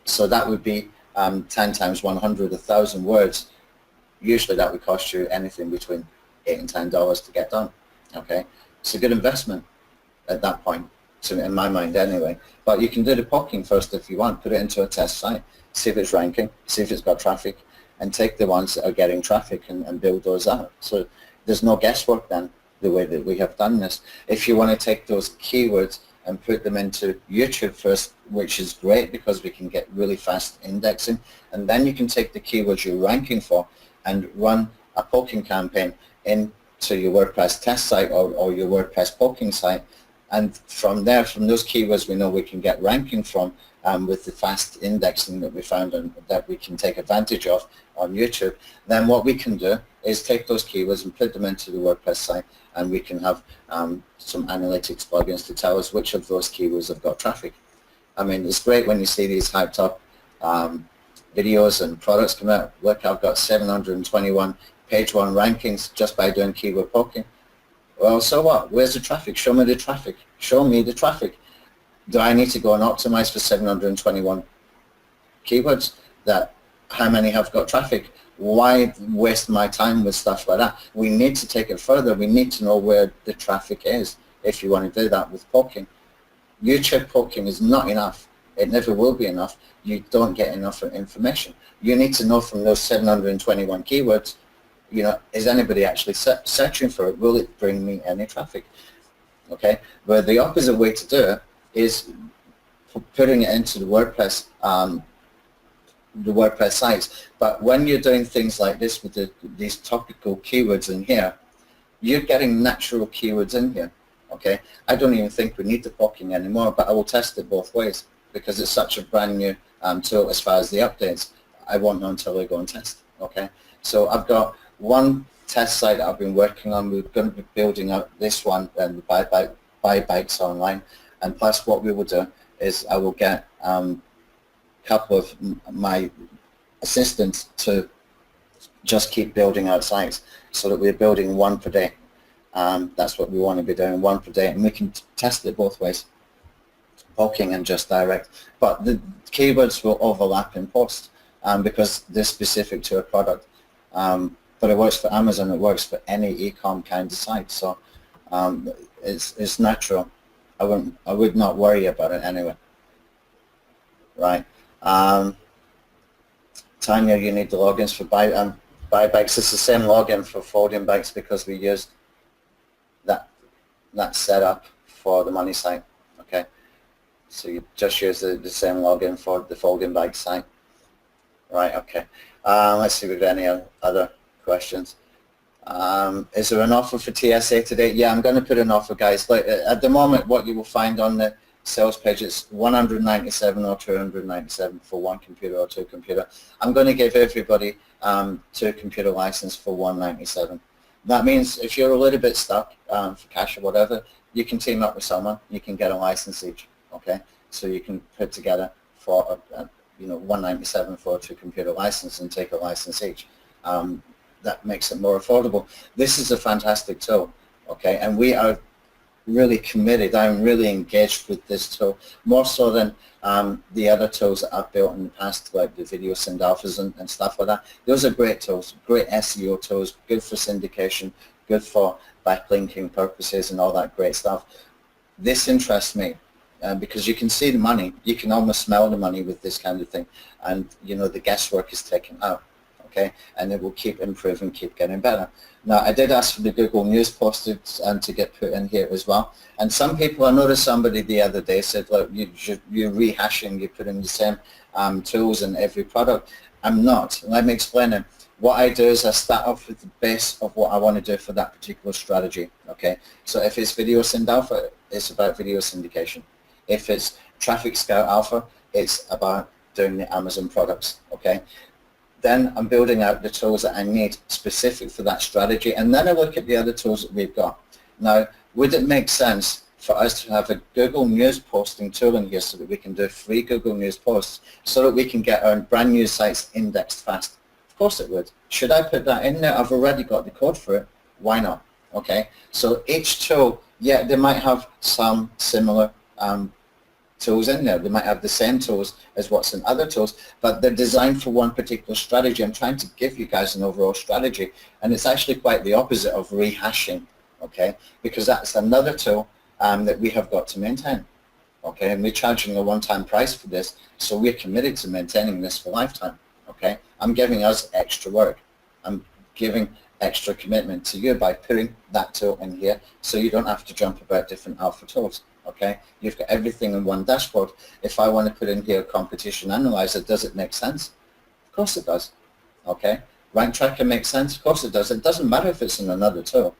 So that would be 10 times 100, 1,000 words. Usually that would cost you anything between $8 and $10 to get done, okay? It's a good investment at that point, in my mind anyway. But you can do the poking first if you want, put it into a test site, see if it's ranking, see if it's got traffic, and take the ones that are getting traffic and build those out. So there's no guesswork then, the way that we have done this. If you want to take those keywords and put them into YouTube first, which is great because we can get really fast indexing, and then you can take the keywords you're ranking for and run a poking campaign into your WordPress test site or your WordPress poking site. And from there, from those keywords we know we can get ranking from with the fast indexing that we found and that we can take advantage of on YouTube. Then what we can do is take those keywords and put them into the WordPress site, and we can have some analytics plugins to tell us which of those keywords have got traffic. I mean, it's great when you see these hyped up videos and products come out. Look, I've got 721 page 1 rankings just by doing keyword poking. Well, so what? Where's the traffic? Show me the traffic. Show me the traffic. Do I need to go and optimize for 721 keywords? That how many have got traffic? Why waste my time with stuff like that? We need to take it further. We need to know where the traffic is if you want to do that with poking. YouTube poking is not enough. It never will be enough. You don't get enough information. You need to know from those 721 keywords, you know, is anybody actually searching for it? Will it bring me any traffic? Okay, but the opposite way to do it is putting it into the WordPress sites. But when you're doing things like this with these topical keywords in here, you're getting natural keywords in here. Okay, I don't even think we need the poking anymore, but I will test it both ways because it's such a brand new tool as far as the updates. I won't know until I go and test. Okay, so I've got one test site that I've been working on. We're going to be building out this one and buy bikes online, and plus what we will do is I will get a couple of my assistants to just keep building out sites so that we're building one per day. That's what we want to be doing, one per day, and we can test it both ways, poking and just direct. But the keywords will overlap in post because they're specific to a product. But it works for Amazon, it works for any e-com kind of site, so it's natural. I would not worry about it anyway. Right. Tanya, you need the logins for buy bikes. It's the same login for folding bikes because we used that setup for the money site. Okay, so you just use the same login for the folding bike site. Right. Okay. Let's see if we've got any other questions. Is there an offer for TSA today? Yeah, I'm going to put an offer, guys. Like at the moment, what you will find on the sales page is 197 or 297 for one computer or two computer. I'm going to give everybody two computer license for 197. That means if you're a little bit stuck for cash or whatever, you can team up with someone. You can get a license each. Okay, so you can put together for 197 for a two computer license and take a license each. That makes it more affordable. This is a fantastic tool. Okay, and we are really committed. I'm really engaged with this tool, more so than the other tools that I've built in the past, like the video send alphas and stuff like that. Those are great tools, great SEO tools, good for syndication, good for backlinking purposes and all that great stuff. This interests me because you can see the money. You can almost smell the money with this kind of thing, and the guesswork is taken out. Okay, and it will keep improving, keep getting better. Now, I did ask for the Google News posted and to get put in here as well. And some people, I noticed somebody the other day said, look, you're rehashing, you're putting the same tools in every product. I'm not. Let me explain it. What I do is I start off with the base of what I want to do for that particular strategy. Okay, so if it's Video Send Alpha, it's about video syndication. If it's Traffic Scout Alpha, it's about doing the Amazon products. Okay. Then I'm building out the tools that I need specific for that strategy, and then I look at the other tools that we've got. Now, would it make sense for us to have a Google News posting tool in here so that we can do free Google News posts so that we can get our brand new sites indexed fast? Of course it would. Should I put that in there? I've already got the code for it. Why not? Okay, so each tool, yeah, they might have some similar tools in there. They might have the same tools as what's in other tools, but they're designed for one particular strategy. I'm trying to give you guys an overall strategy, and it's actually quite the opposite of rehashing, okay, because that's another tool that we have got to maintain, okay, and we're charging a one-time price for this, so we're committed to maintaining this for lifetime, okay. I'm giving us extra work. I'm giving extra commitment to you by putting that tool in here so you don't have to jump about different alpha tools. Okay, you've got everything in one dashboard. If I want to put in here competition analyzer, does it make sense? Of course it does. Okay, rank tracker makes sense? Of course it does. It doesn't matter if it's in another tool.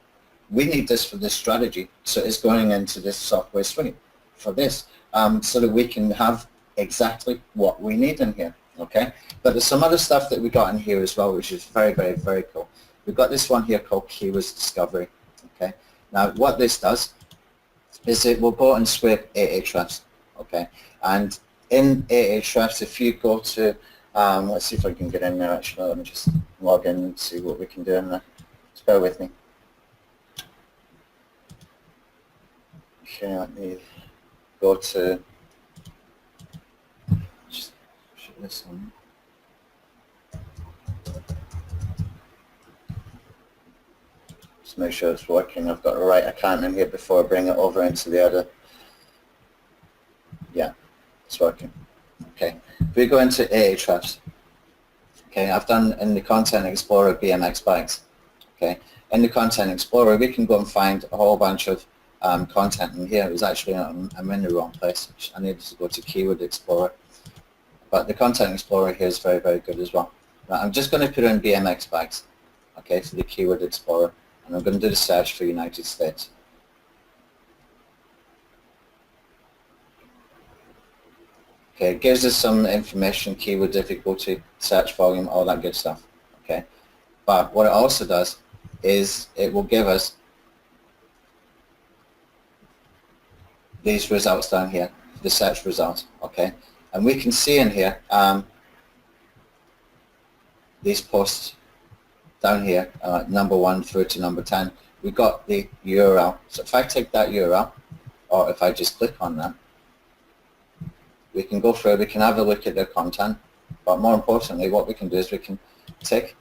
We need this for this strategy, so it's going into this software suite for this, so that we can have exactly what we need in here. Okay, but there's some other stuff that we got in here as well, which is very, very, very cool. We've got this one here called Keywords Discovery. Okay, now what this does is it will go and scrape Ahrefs, okay? And in Ahrefs, if you go to, let's see if I can get in there actually, let me just log in and see what we can do in there. Just bear with me. Okay, let me go to, just shut this on. Just make sure it's working. I've got the right account in here before I bring it over into the other. Yeah, it's working. Okay, if we go into Ahrefs, okay, I've done in the Content Explorer BMX bikes. Okay, in the Content Explorer, we can go and find a whole bunch of content in here. It was actually, I'm in the wrong place. I needed to go to Keyword Explorer. But the Content Explorer here is very, very good as well. Now, I'm just going to put in BMX bikes, okay, to the Keyword Explorer. and I'm going to do the search for United States. Okay, it gives us some information, keyword difficulty, search volume, all that good stuff. Okay, but what it also does is it will give us these results down here, the search results. Okay, and we can see in here these posts down here, number 1 through to number 10. We got the URL. So if I take that URL, or if I just click on that, we can go through, we can have a look at their content, but more importantly, what we can do is we can take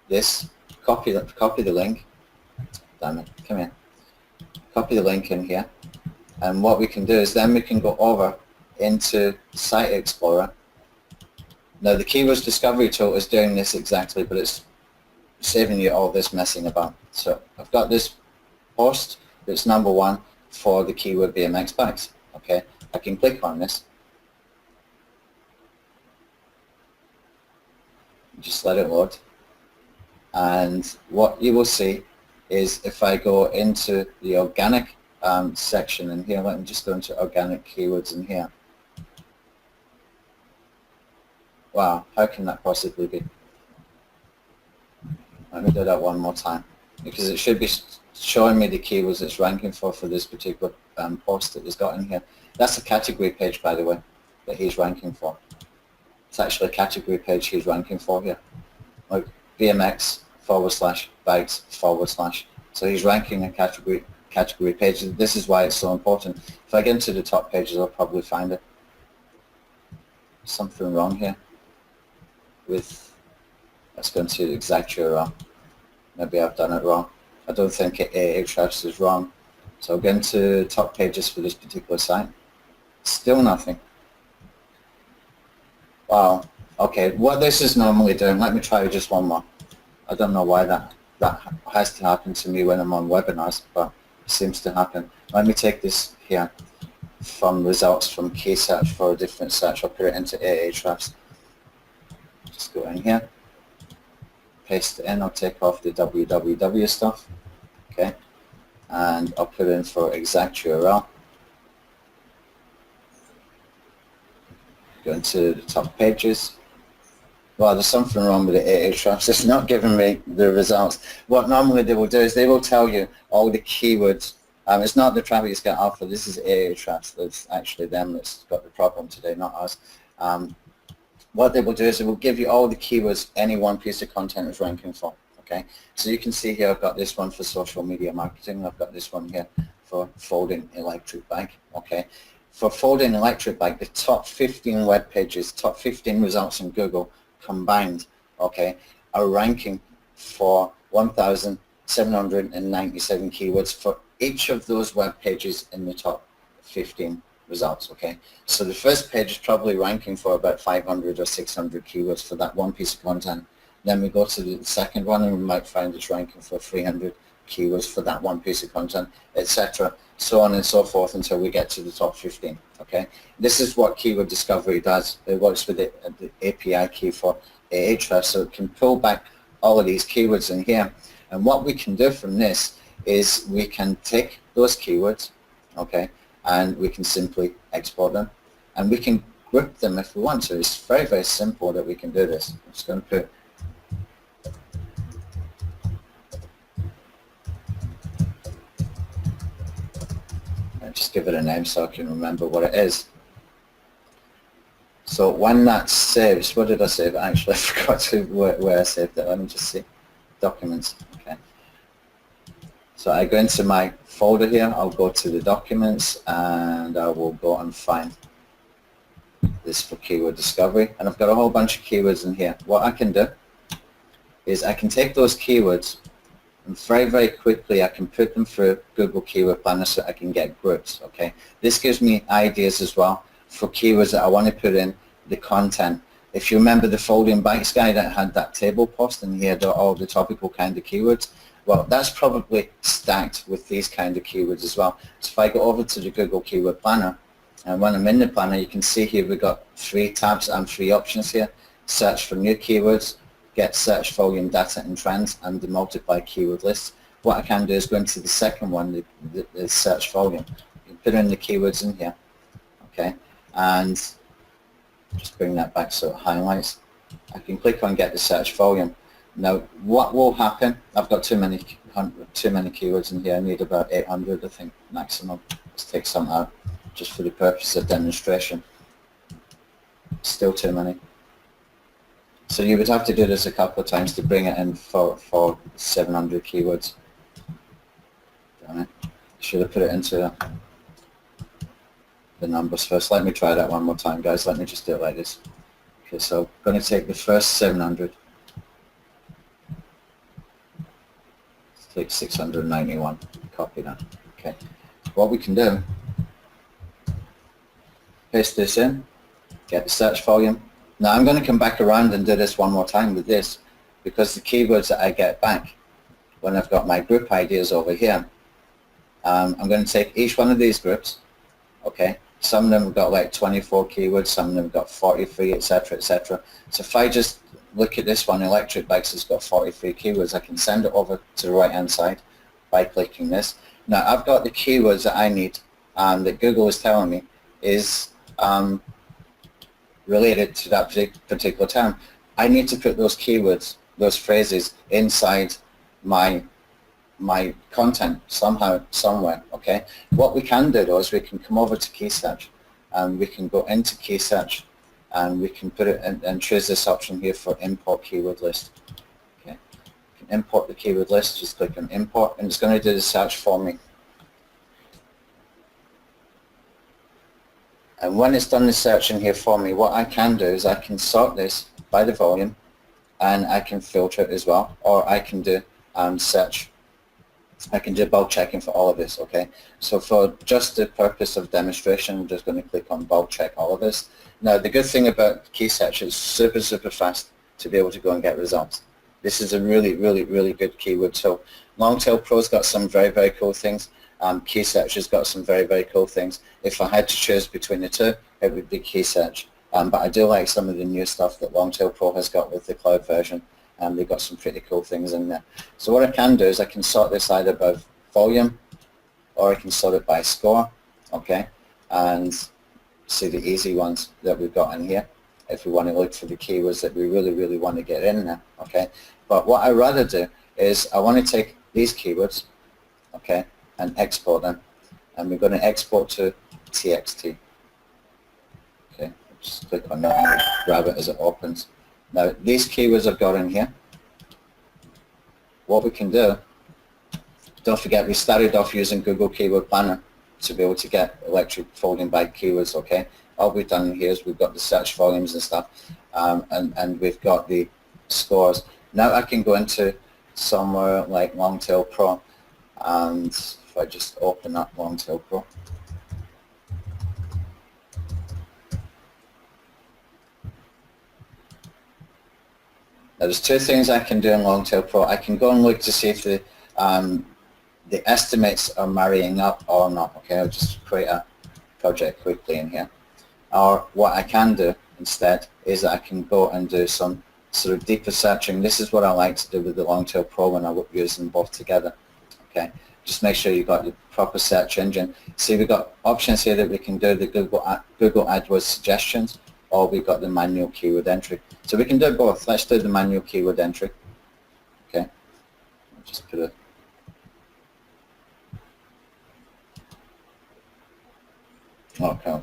this, copy the link, damn it, come here, copy the link in here, and what we can do is then we can go over into Site Explorer. Now the Keywords Discovery tool is doing this exactly, but it's saving you all this messing about. So I've got this post that's number 1 for the keyword BMX bikes. Okay, I can click on this, just let it load, and what you will see is if I go into the organic section in here, let me just go into organic keywords in here. Wow, how can that possibly be? Let me do that one more time, because it should be showing me the keywords it's ranking for this particular post that he's got in here. That's a category page, by the way, that he's ranking for. It's actually a category page he's ranking for here. Like BMX/bikes/. So he's ranking a category page. This is why it's so important. If I get into the top pages, I'll probably find it. Something wrong here with, let's go into the exact URL. Maybe I've done it wrong. I don't think Ahrefs is wrong. So I'll get into top pages for this particular site. Still nothing. Wow. Okay, what this is normally doing, let me try just one more. I don't know why that has to happen to me when I'm on webinars, but it seems to happen. Let me take this here from results from key search for a different search. I'll put it into Ahrefs. Just go in here, paste it in. I'll take off the www stuff. Okay, and I'll put in for exact URL. Go into the top pages. Well, there's something wrong with the Ahrefs. It's not giving me the results. What normally they will do is they will tell you all the keywords. It's not the Traffic Scout Alpha. This is Ahrefs. That's actually them that's got the problem today, not us. What they will do is they will give you all the keywords any one piece of content is ranking for. Okay, so you can see here I've got this one for social media marketing. I've got this one here for folding electric bike. Okay. For folding electric bike, the top 15 web pages, top 15 results in Google combined, okay, are ranking for 1,797 keywords for each of those web pages in the top 15 results, okay. So the first page is probably ranking for about 500 or 600 keywords for that one piece of content. Then we go to the second one and we might find it's ranking for 300 keywords for that one piece of content, etc. So on and so forth until we get to the top 15. Okay, this is what Keyword Discovery does. It works with the API key for Ahrefs, so it can pull back all of these keywords in here. And what we can do from this is we can take those keywords, okay, and we can simply export them, and we can group them if we want to. It's very, very simple that we can do this. I'm just going to put just give it a name so I can remember what it is. So when that saves, what did I save? Actually, I forgot to where I saved it. Let me just see. Documents. Okay. So I go into my folder here. I'll go to the documents and I will go and find this for keyword discovery. And I've got a whole bunch of keywords in here. What I can do is I can take those keywords and very, very quickly I can put them through Google Keyword Planner so I can get groups, okay? This gives me ideas as well for keywords that I want to put in the content. If you remember the folding bikes guy that had that table post and he had all the topical kind of keywords, well, that's probably stacked with these kind of keywords as well. So if I go over to the Google Keyword Planner, and when I'm in the planner, you can see here we've got 3 tabs and 3 options here. Search for new keywords, get search volume data and trends, and the multiply keyword list. what I can do is go into the second one, the search volume. You can put in the keywords in here, okay, and just bring that back so it highlights. I can click on get the search volume. Now what will happen, I've got too many keywords in here. I need about 800 I think maximum. Let's take some out just for the purpose of demonstration. Still too many. So you would have to do this a couple of times to bring it in for 700 keywords. Damn it. Should have put it into the numbers first. Let me try that one more time, guys. Let me just do it like this. Okay, so I'm going to take the first 700. Let's take 691. Copy that. Okay. What we can do, paste this in, get the search volume. Now I'm going to come back around and do this one more time with this, because the keywords that I get back when I've got my group ideas over here, I'm going to take each one of these groups, okay, some of them have got like 24 keywords, some of them have got 43, etc., etc. So if I just look at this one, electric bikes has got 43 keywords, I can send it over to the right hand side by clicking this. Now I've got the keywords that I need that Google is telling me is related to that particular term. I need to put those keywords, those phrases inside my content somehow, somewhere, okay? What we can do though is we can come over to key search and we can go into key search and we can put it in and choose this option here for import keyword list. Okay, you can import the keyword list, just click on import and it's going to do the search for me. And when it's done the searching here for me, what I can do is I can sort this by the volume and I can filter it as well, or I can do search. I can do bulk checking for all of this, okay? So for just the purpose of demonstration, I'm just going to click on bulk check all of this. Now the good thing about key search is super fast to be able to go and get results. This is a really good keyword tool. Longtail Pro's got some very cool things. Key search has got some very cool things. If I had to choose between the two, it would be key search. But I do like some of the new stuff that Longtail Pro has got with the cloud version. They've got some pretty cool things in there. So what I can do is I can sort this either by volume or I can sort it by score, okay? And see the easy ones that we've got in here if we want to look for the keywords that we really want to get in there, okay? But what I'd rather do is I want to take these keywords, okay, and export them. And we're going to export to TXT. Okay, just click on that and grab it as it opens. Now these keywords I've got in here, what we can do, don't forget we started off using Google Keyword Planner to be able to get electric folding bike keywords, okay? All we've done here is we've got the search volumes and stuff, and we've got the scores. Now I can go into somewhere like Longtail Pro, and if I just open up Longtail Pro, now there's two things I can do in Longtail Pro. I can go and look to see if the estimates are marrying up or not. Okay, I'll just create a project quickly in here. Or what I can do instead is I can go and do some sort of deeper searching. This is what I like to do with the Longtail Pro when I use them both together. Okay, just make sure you've got the proper search engine. See, we've got options here that we can do the Google AdWords suggestions, or we've got the manual keyword entry. So we can do both. Let's do the manual keyword entry. Okay, I'll just put a okay.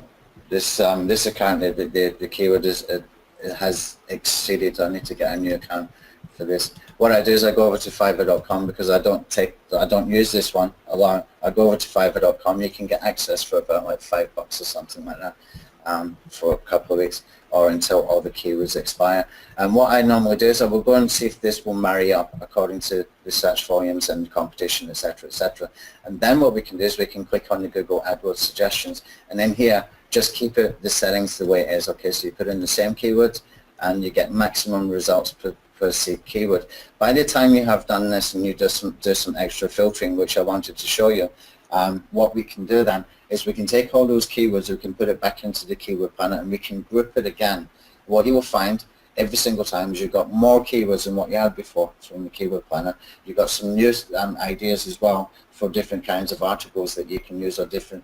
This account, the keyword is it has exceeded. I need to get a new account for this. What I do is I go over to Fiverr.com because I don't use this one alone. I go over to Fiverr.com. You can get access for about like $5 or something like that for a couple of weeks or until all the keywords expire. And what I normally do is I will go and see if this will marry up according to the search volumes and competition, etc., etc. And then what we can do is we can click on the Google AdWords suggestions, and then here just keep the settings the way it is. Okay, so you put in the same keywords and you get maximum results per keyword. By the time you have done this and you do some extra filtering, which I wanted to show you, what we can do then is we can take all those keywords, we can put it back into the keyword planner and we can group it again. What you will find every single time. You've got more keywords than what you had before from the keyword planner. You've got some new ideas as well for different kinds of articles that you can use, or different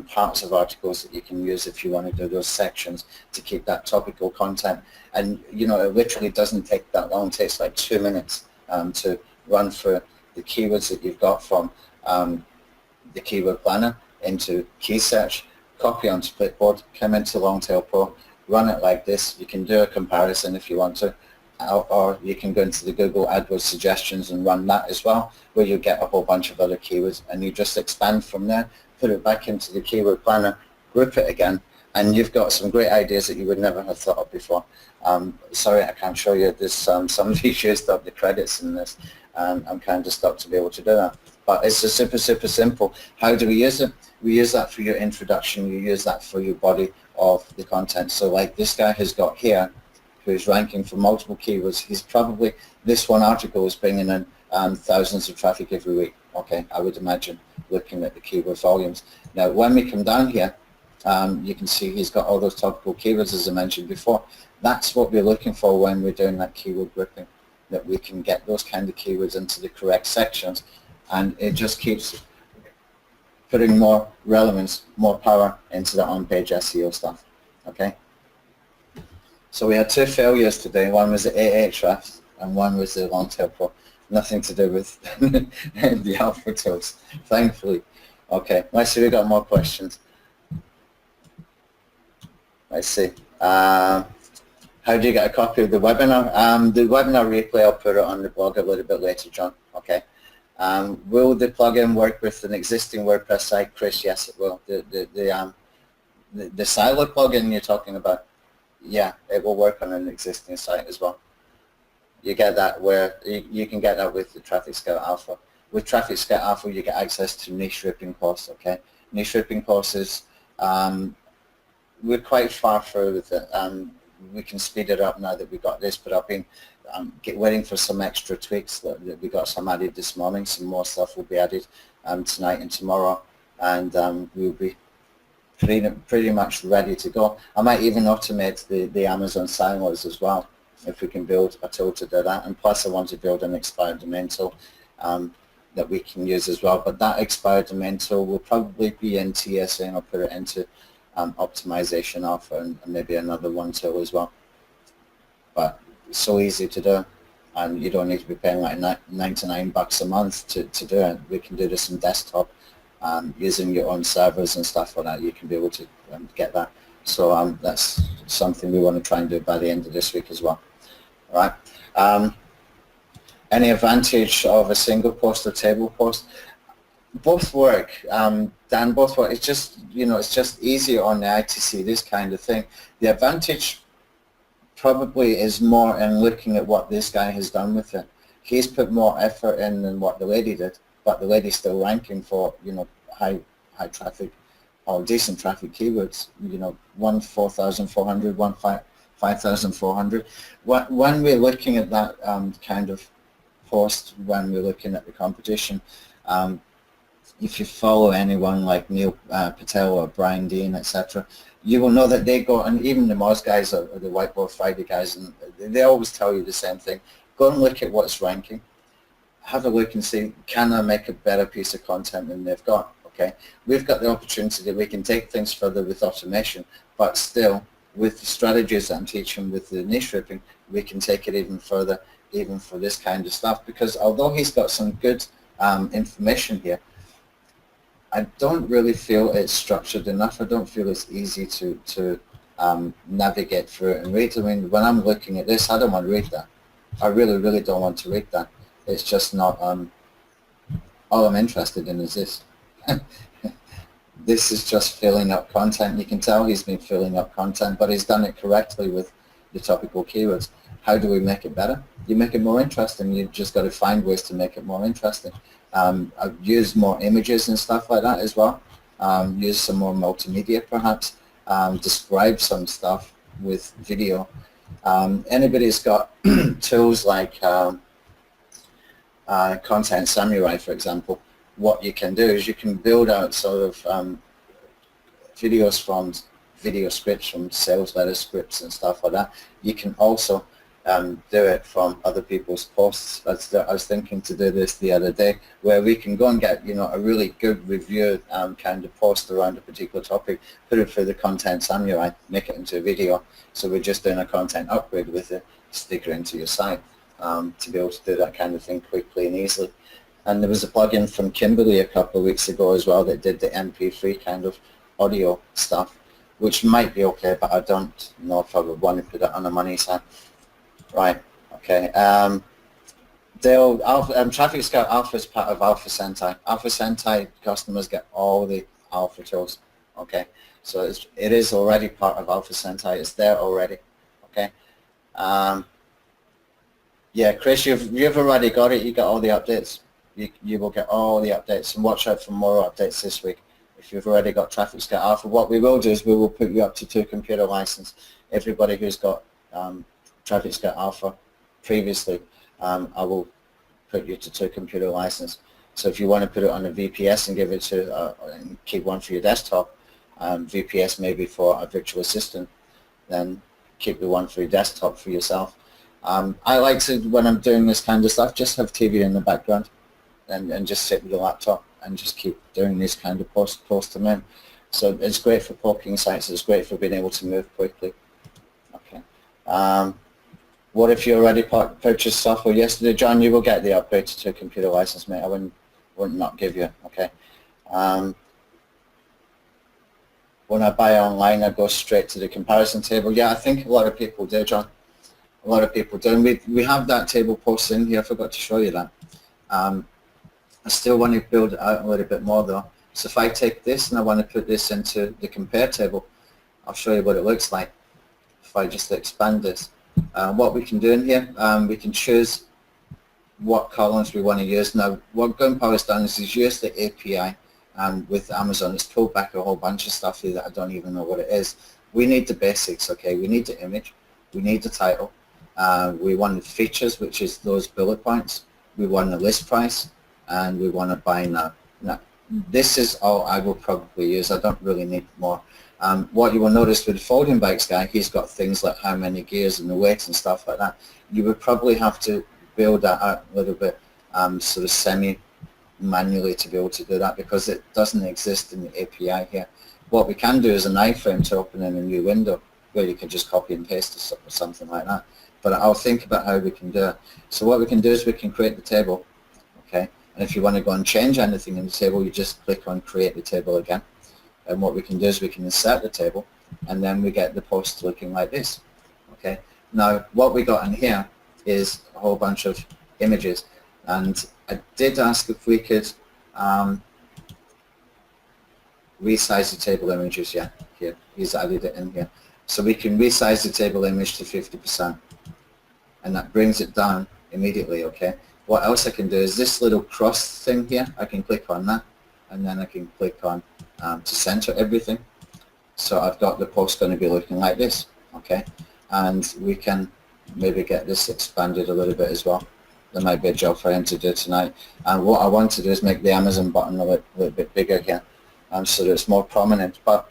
parts of articles that you can use if you want to do those sections to keep that topical content. And you know, it literally doesn't take that long. It takes like 2 minutes to run through the keywords that you've got from the keyword planner into key search, copy onto clipboard, come into Longtail Pro, run it like this. You can do a comparison if you want to, or you can go into the Google AdWords suggestions and run that as well, where you get a whole bunch of other keywords, and you just expand from there, put it back into the keyword planner, group it again, and you've got some great ideas that you would never have thought of before. Sorry, I can't show you this. Somebody used up the credits in this. I'm kind of stuck to be able to do that. But it's just super, super simple. How do we use it? We use that for your introduction. You use that for your body of the content. So like this guy has got here, who's ranking for multiple keywords. He's probably, this one article is bringing in thousands of traffic every week. Okay, I would imagine, looking at the keyword volumes. Now, when we come down here, you can see he's got all those topical keywords, as I mentioned before. That's what we're looking for when we're doing that keyword grouping, that we can get those kind of keywords into the correct sections, and it just keeps putting more relevance, more power into the on-page SEO stuff. Okay. So we had 2 failures today. One was the Ahrefs and one was the Longtail Pro. Nothing to do with the alpha tools, thankfully. Okay, let's see if we got more questions. Let's see. How do you get a copy of the webinar? The webinar replay, I'll put it on the blog a little bit later, John. Okay. Will the plugin work with an existing WordPress site, Chris? Yes, it will. The Silo plugin you're talking about, yeah, it will work on an existing site as well. You get that where you can get that with the Traffic Scout Alpha. With Traffic Scout Alpha, you get access to niche ripping posts. Okay, niche ripping posts is we're quite far through with it. We can speed it up now that we've got this, but I've been waiting for some extra tweaks that we got some added this morning. Some more stuff will be added tonight and tomorrow, and we'll be pretty much ready to go. I might even automate the Amazon silos as well, if we can build a tool to do that. And plus I want to build an expired domain tool that we can use as well. But that expired domain tool will probably be in TSA, and I'll put it into optimization Alpha and maybe another one tool as well. But it's so easy to do, and you don't need to be paying like $99 a month to do it. We can do this in desktop using your own servers and stuff like that. You can be able to get that. So that's something we want to try and do by the end of this week as well. All right. Any advantage of a single post or table post? Both work, Dan. Both work. It's just, you know, it's just easier on the eye to see this kind of thing. The advantage probably is more in looking at what this guy has done with it. He's put more effort in than what the lady did, but the lady's still ranking for, you know, high traffic or decent traffic keywords. You know, one 4,400, one 5,400. When we're looking at that kind of post, when we're looking at the competition, if you follow anyone like Neil Patel or Brian Dean, etc., you will know that they go, and even the Moz guys or the Whiteboard Friday guys, and they always tell you the same thing. Go and look at what's ranking. Have a look and see, can I make a better piece of content than they've got? Okay, we've got the opportunity that we can take things further with automation, but still, with the strategies that I'm teaching with the niche ripping, we can take it even further, even for this kind of stuff. Because although he's got some good information here, I don't really feel it's structured enough. I don't feel it's easy to navigate through it and read. I mean, when I'm looking at this, I don't want to read that. I really, really don't want to read that. It's just not, all I'm interested in is this. This is just filling up content. You can tell he's been filling up content, but he's done it correctly with the topical keywords. How do we make it better? You make it more interesting. You just got to find ways to make it more interesting. I've used more images and stuff like that as well. Use some more multimedia perhaps. Describe some stuff with video. Anybody's got tools like Content Samurai, for example. What you can do is you can build out sort of videos from video scripts from sales letter scripts and stuff like that. You can also do it from other people's posts. I was thinking to do this the other day, where we can go and get, you know, a really good review kind of post around a particular topic, put it through the Content Samurai, make it into a video. So we're just doing a content upgrade with it, stick it into your site to be able to do that kind of thing quickly and easily. And there was a plugin from Kimberly a couple of weeks ago as well that did the MP3 kind of audio stuff, which might be okay, but I don't know if I would want to put it on a money site. Right, okay. Traffic Scout Alpha is part of Alpha Sentai. Alpha Sentai customers get all the Alpha tools, okay? So it is already part of Alpha Sentai. It's there already, okay? Yeah, Chris, you've already got it. You got all the updates. You will get all the updates, and watch out for more updates this week. If you've already got Traffic Scout Alpha, what we will do is we will put you up to 2 computer license. Everybody who's got Traffic Scout Alpha previously, I will put you to 2 computer license. So if you want to put it on a VPS and give it to and keep one for your desktop, VPS maybe for a virtual assistant, then keep the one for your desktop for yourself. I like to, when I'm doing this kind of stuff, just have TV in the background and just sit with the laptop and just keep doing these kind of post them in. So it's great for poking sites. It's great for being able to move quickly. Okay. What if you already purchased software yesterday? John, you will get the upgrade to a computer license, mate. I wouldn't not give you, okay? When I buy online, I go straight to the comparison table. Yeah, I think a lot of people do, John. A lot of people do. And we have that table post in here. I forgot to show you that. I still want to build it out a little bit more, though. So if I take this and I want to put this into the compare table, I'll show you what it looks like. If I just expand this. What we can do in here, we can choose what columns we want to use. Now, what Gunpowder has done is he's used the API with Amazon. It's pulled back a whole bunch of stuff here that I don't even know what it is. We need the basics, okay? We need the image, we need the title, we want the features, which is those bullet points, we want the list price, and we want to buy now. Now, this is all I will probably use. I don't really need more. What you will notice with the folding bikes guy, he's got things like how many gears and the weight and stuff like that. You would probably have to build that out a little bit sort of semi-manually to be able to do that, because it doesn't exist in the API here. What we can do is an iframe to open in a new window where you can just copy and paste or something like that. But I'll think about how we can do it. So what we can do is we can create the table, okay? And if you want to go and change anything in the table, you just click on create the table again. And what we can do is we can insert the table, and then we get the post looking like this, okay? Now, what we got in here is a whole bunch of images, and I did ask if we could resize the table images. Yeah, here, he's added it in here. So we can resize the table image to 50%, and that brings it down immediately, okay? What else I can do is this little cross thing here, I can click on that, and then I can click on to center everything. So I've got the post going to be looking like this, okay? And we can maybe get this expanded a little bit as well. There might be a job for him to do tonight. And what I want to do is make the Amazon button a little bit bigger here, so that it's more prominent. But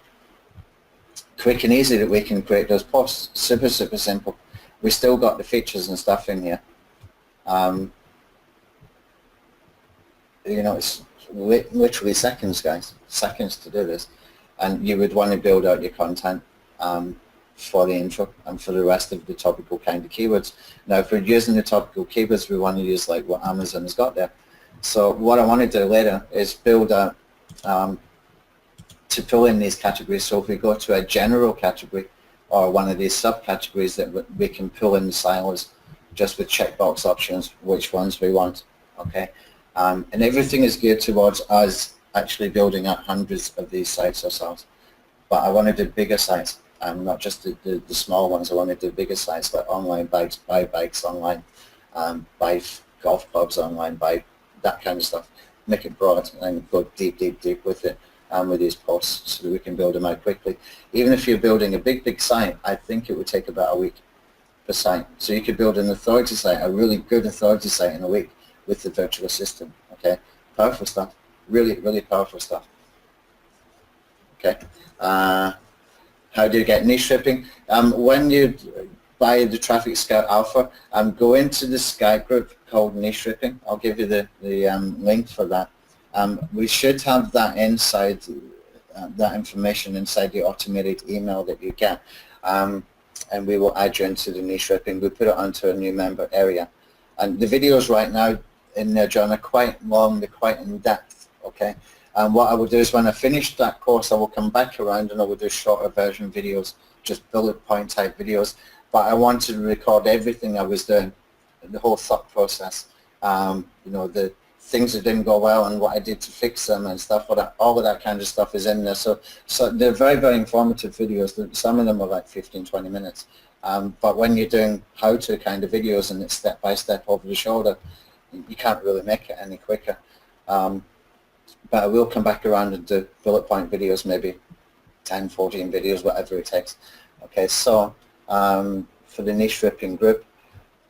quick and easy that we can create those posts. Super, super simple. We still got the features and stuff in here. You know, it's literally seconds, guys. Seconds to do this. And you would want to build out your content for the intro and for the rest of the topical kind of keywords. Now, if we're using the topical keywords, we want to use like what Amazon has got there. So what I want to do later is build out to pull in these categories. So if we go to a general category or one of these subcategories, that we can pull in the silos just with checkbox options, which ones we want, okay? And everything is geared towards us actually building out hundreds of these sites ourselves. But I want to do bigger sites, not just the small ones. I want to do bigger sites like online bikes, buy bikes online, buy golf clubs online, buy that kind of stuff. Make it broad and go deep, deep, deep with it with these posts so that we can build them out quickly. Even if you're building a big, big site, I think it would take about a week per site. So you could build an authority site, a really good authority site in a week with the virtual assistant, okay? Powerful stuff, really, really powerful stuff, okay? How do you get niche stripping? When you buy the Traffic Scout Alpha, go into the Skype group called Niche Stripping. I'll give you the link for that. We should have that inside, that information inside the automated email that you get, and we will add you into the niche stripping. We put it onto a new member area. And the videos right now in there, John, are quite long, they're quite in-depth, okay? And what I will do is when I finish that course, I will come back around and I will do shorter version videos, just bullet point type videos. But I wanted to record everything I was doing, the whole thought process, you know, the things that didn't go well and what I did to fix them and stuff. All of that kind of stuff is in there. So they're very, very informative videos. Some of them are like 15, 20 minutes. But when you're doing how-to kind of videos and it's step-by-step over the shoulder, you can't really make it any quicker. But I will come back around and do bullet point videos, maybe 10, 14 videos, whatever it takes. Okay, so for the niche stripping group,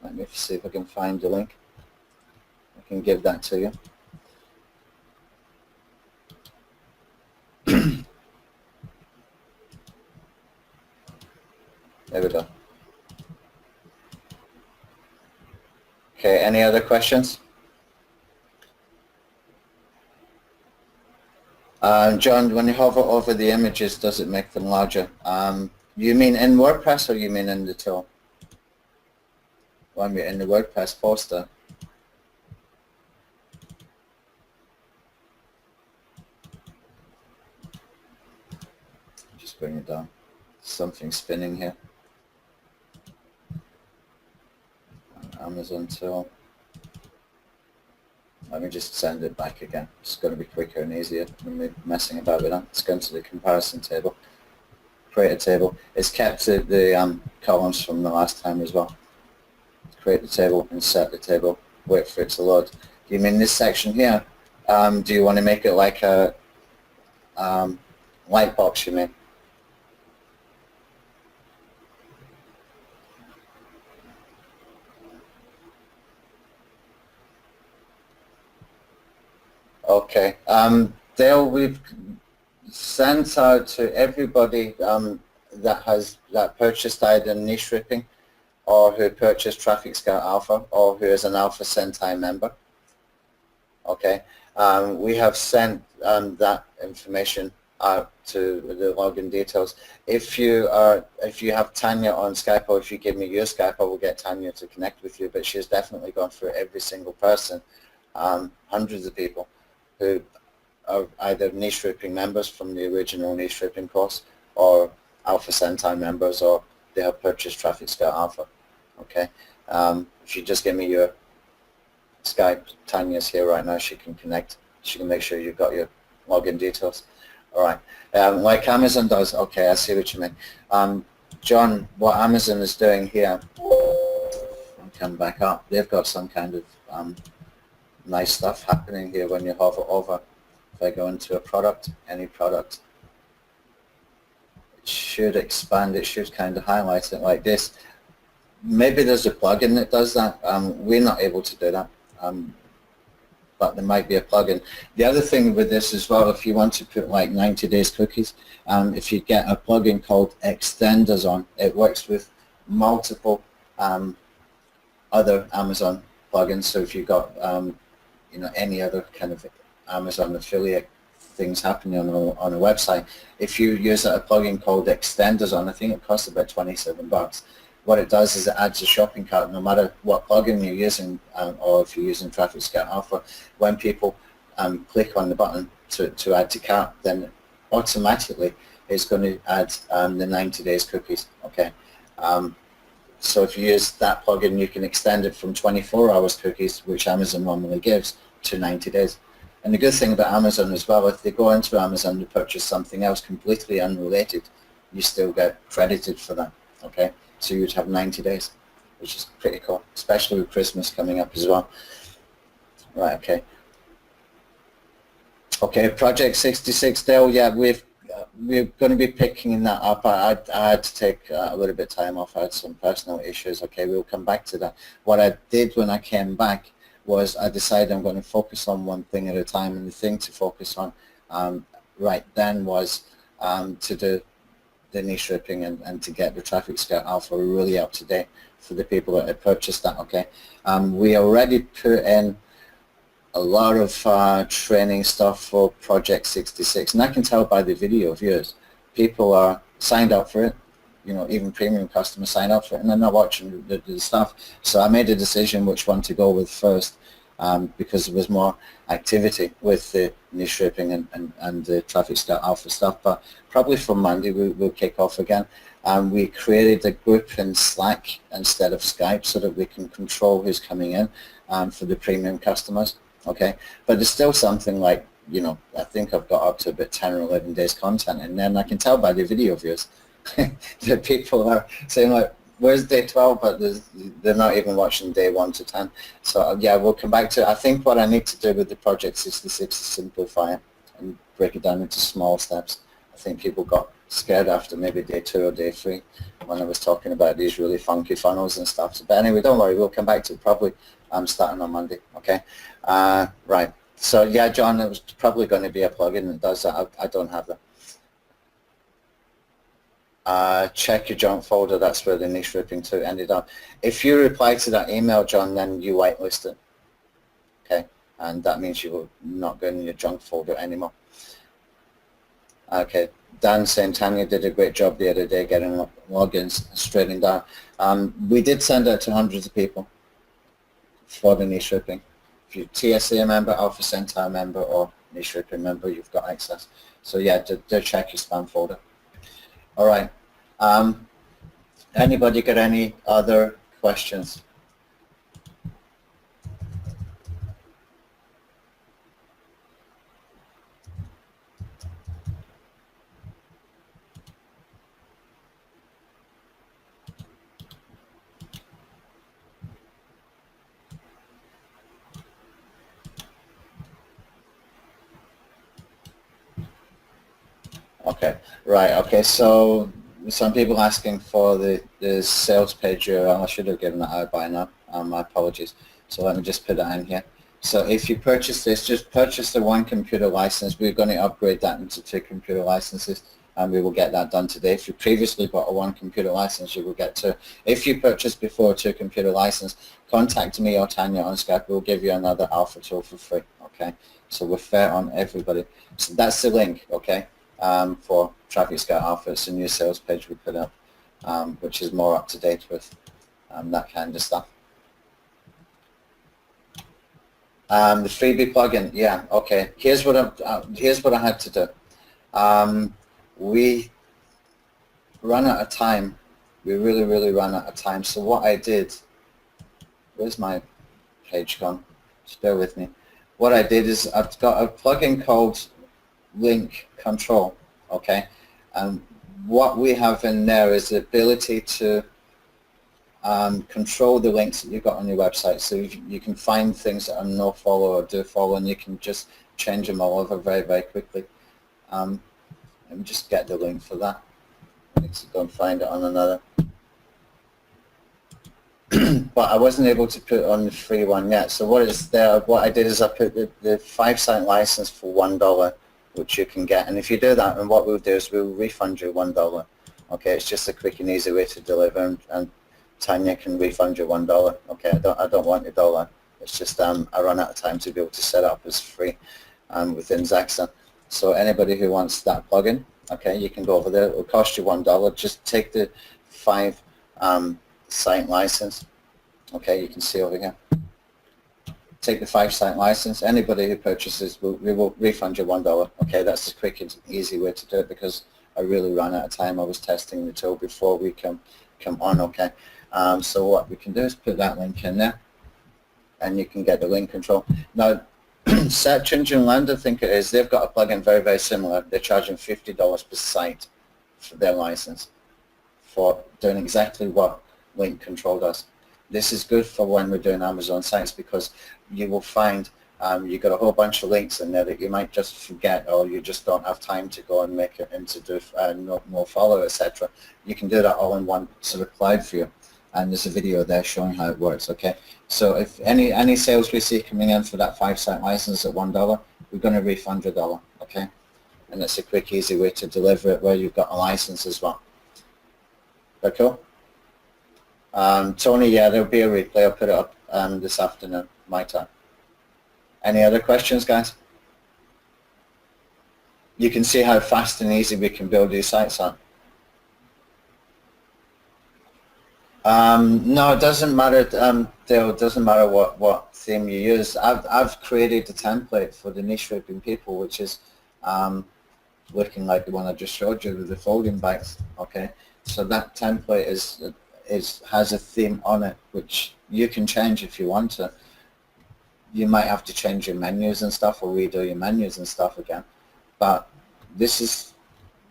let me see if I can find the link. I can give that to you. There we go. Okay, any other questions? John, when you hover over the images, does it make them larger? You mean in WordPress or you mean in the tool? When we're in the WordPress poster. Just bring it down. Something spinning here. Amazon tool. Let me just send it back again. It's going to be quicker and easier than me messing about with that. Let's go into the comparison table. Create a table. It's kept the columns from the last time as well. Create the table, insert the table, wait for it to load. You mean this section here? Do you want to make it like a light box, you mean? Okay. We've sent out to everybody that purchased either niche stripping or who purchased Traffic Scout Alpha or who is an Alpha Sentai member. Okay. We have sent that information out to the login details. If you have Tanya on Skype, or if you give me your Skype, I will get Tanya to connect with you. But she's definitely gone through every single person, hundreds of people who are either niche stripping members from the original niche stripping course or Alpha Sentai members, or they have purchased Traffic Scout Alpha. Okay. If you just give me your Skype, Tanya's here right now, she can connect. She can make sure you've got your login details. All right. Like Amazon does. Okay, I see what you mean. John, what Amazon is doing here, I'll come back up. They've got some kind of nice stuff happening here when you hover over. If I go into a product, any product, it should expand. It should kind of highlight it like this. Maybe there's a plugin that does that. We're not able to do that. But there might be a plugin. The other thing with this as well, if you want to put like 90 days cookies, if you get a plugin called Extenders on, it works with multiple other Amazon plugins. So if you've got you know, any other kind of Amazon affiliate things happening on a website, if you use a plugin called Extenders on, I think it costs about $27. What it does is it adds a shopping cart no matter what plugin you're using, or if you're using Traffic Scout Alpha. When people click on the button to add to cart, then automatically it's going to add the 90 days cookies. Okay. So if you use that plugin, you can extend it from 24 hours cookies, which Amazon normally gives, to 90 days. And the good thing about Amazon as well, if they go into Amazon to purchase something else completely unrelated, you still get credited for that. Okay. So you'd have 90 days, which is pretty cool, especially with Christmas coming up as well. Right, okay. Okay, Project 66, Dale, yeah, we're going to be picking that up. I had to take a little bit of time off. I had some personal issues. Okay, we'll come back to that. What I did when I came back was I decided I'm going to focus on one thing at a time, and the thing to focus on right then was to do the niche ripping and to get the Traffic Scout Alpha really up to date for the people that have purchased that. Okay, we already put in a lot of training stuff for Project 66, and I can tell by the video views. People are signed up for it, you know, even premium customers sign up for it, and they're not watching the stuff. So I made a decision which one to go with first, because there was more activity with the niche ripping and the Traffic Scout Alpha stuff. But probably from Monday we'll kick off again. We created a group in Slack instead of Skype so that we can control who's coming in for the premium customers. Okay, but there's still something like, you know, I think I've got up to about 10 or 11 days content, and then I can tell by the video views that people are saying like, where's day 12, but they're not even watching day 1 to 10. So yeah, we'll come back to it. I think what I need to do with the Project 66 is simplify it and break it down into small steps. I think people got scared after maybe day 2 or day 3 when I was talking about these really funky funnels and stuff. But anyway, don't worry, we'll come back to it probably starting on Monday. Okay, right. So yeah, John, it was probably going to be a plugin that does that. I don't have that. Check your junk folder. That's where the niche ripping 2 ended up. If you reply to that email, John, then you whitelist it. Okay, and that means you will not go in your junk folder anymore. Okay, Dan saying Tanya did a great job the other day getting logins straightened down. We did send it to hundreds of people for the niche ripping. If you're TSA member, Alpha Centaur member, or niche ripping member, you've got access. So yeah, do check your spam folder. All right. Anybody got any other questions? Okay, right, okay, so some people asking for the sales page URL. I should have given that out by now, my apologies. So let me just put that in here. So if you purchase this, just purchase the 1 computer license. We're going to upgrade that into 2 computer licenses, and we will get that done today. If you previously bought a 1 computer license, you will get 2. If you purchased before 2 computer license, contact me or Tanya on Skype. We'll give you another alpha tool for free, okay? So we're fair on everybody. So that's the link, okay? For Traffic Scout Alpha. It's a new sales page we put up, which is more up to date with that kind of stuff. The freebie plugin, yeah, okay. Here's what I had to do. We ran out of time. We really ran out of time. So what I did, where's my page gone? Just bear with me. What I did is I've got a plugin called Link Control, okay, and what we have in there is the ability to control the links that you've got on your website, so you can find things that are no follow or do follow, and you can just change them all over very quickly. Let me just get the link for that. I need to go and find it on another. But I wasn't able to put it on the free one yet. So what I did is I put the 5-site license for $1, which you can get, and if you do that, and what we'll do is we'll refund you $1. Okay, it's just a quick and easy way to deliver, and Tanya can refund you $1. Okay, I don't want your dollar. It's just I run out of time to be able to set up as free within Zaxxon. So anybody who wants that plugin, okay, you can go over there. It will cost you $1. Just take the 5-site license. Okay, you can see over here. Take the 5-site license. Anybody who purchases, we will refund you $1. Okay, that's a quick and easy way to do it because I really ran out of time. I was testing the tool before we come on. Okay, so what we can do is put that link in there, and you can get the link control. Now, Search Engine Land, I think it is, they've got a plugin very similar. They're charging $50 per site for their license for doing exactly what Link Control does. This is good for when we're doing Amazon sites because you will find you've got a whole bunch of links in there that you might just forget, or you just don't have time to go and make it into do no follow, etc. You can do that all in one sort of cloud view, and there's a video there showing how it works. Okay, so if any sales we see coming in for that 5-site license at $1, we're going to refund $1. Okay, and it's a quick, easy way to deliver it where you've got a license as well. That cool? Tony, yeah, there'll be a replay. I'll put it up this afternoon, my time. Any other questions, guys? You can see how fast and easy we can build these sites on. No, it doesn't matter. Dale, it doesn't matter what theme you use. I've created a template for the niche ripping people, which is looking like the one I just showed you with the folding bags. Okay, so that template has a theme on it, which you can change if you want to. You might have to change your menus and stuff, or redo your menus and stuff again. But this is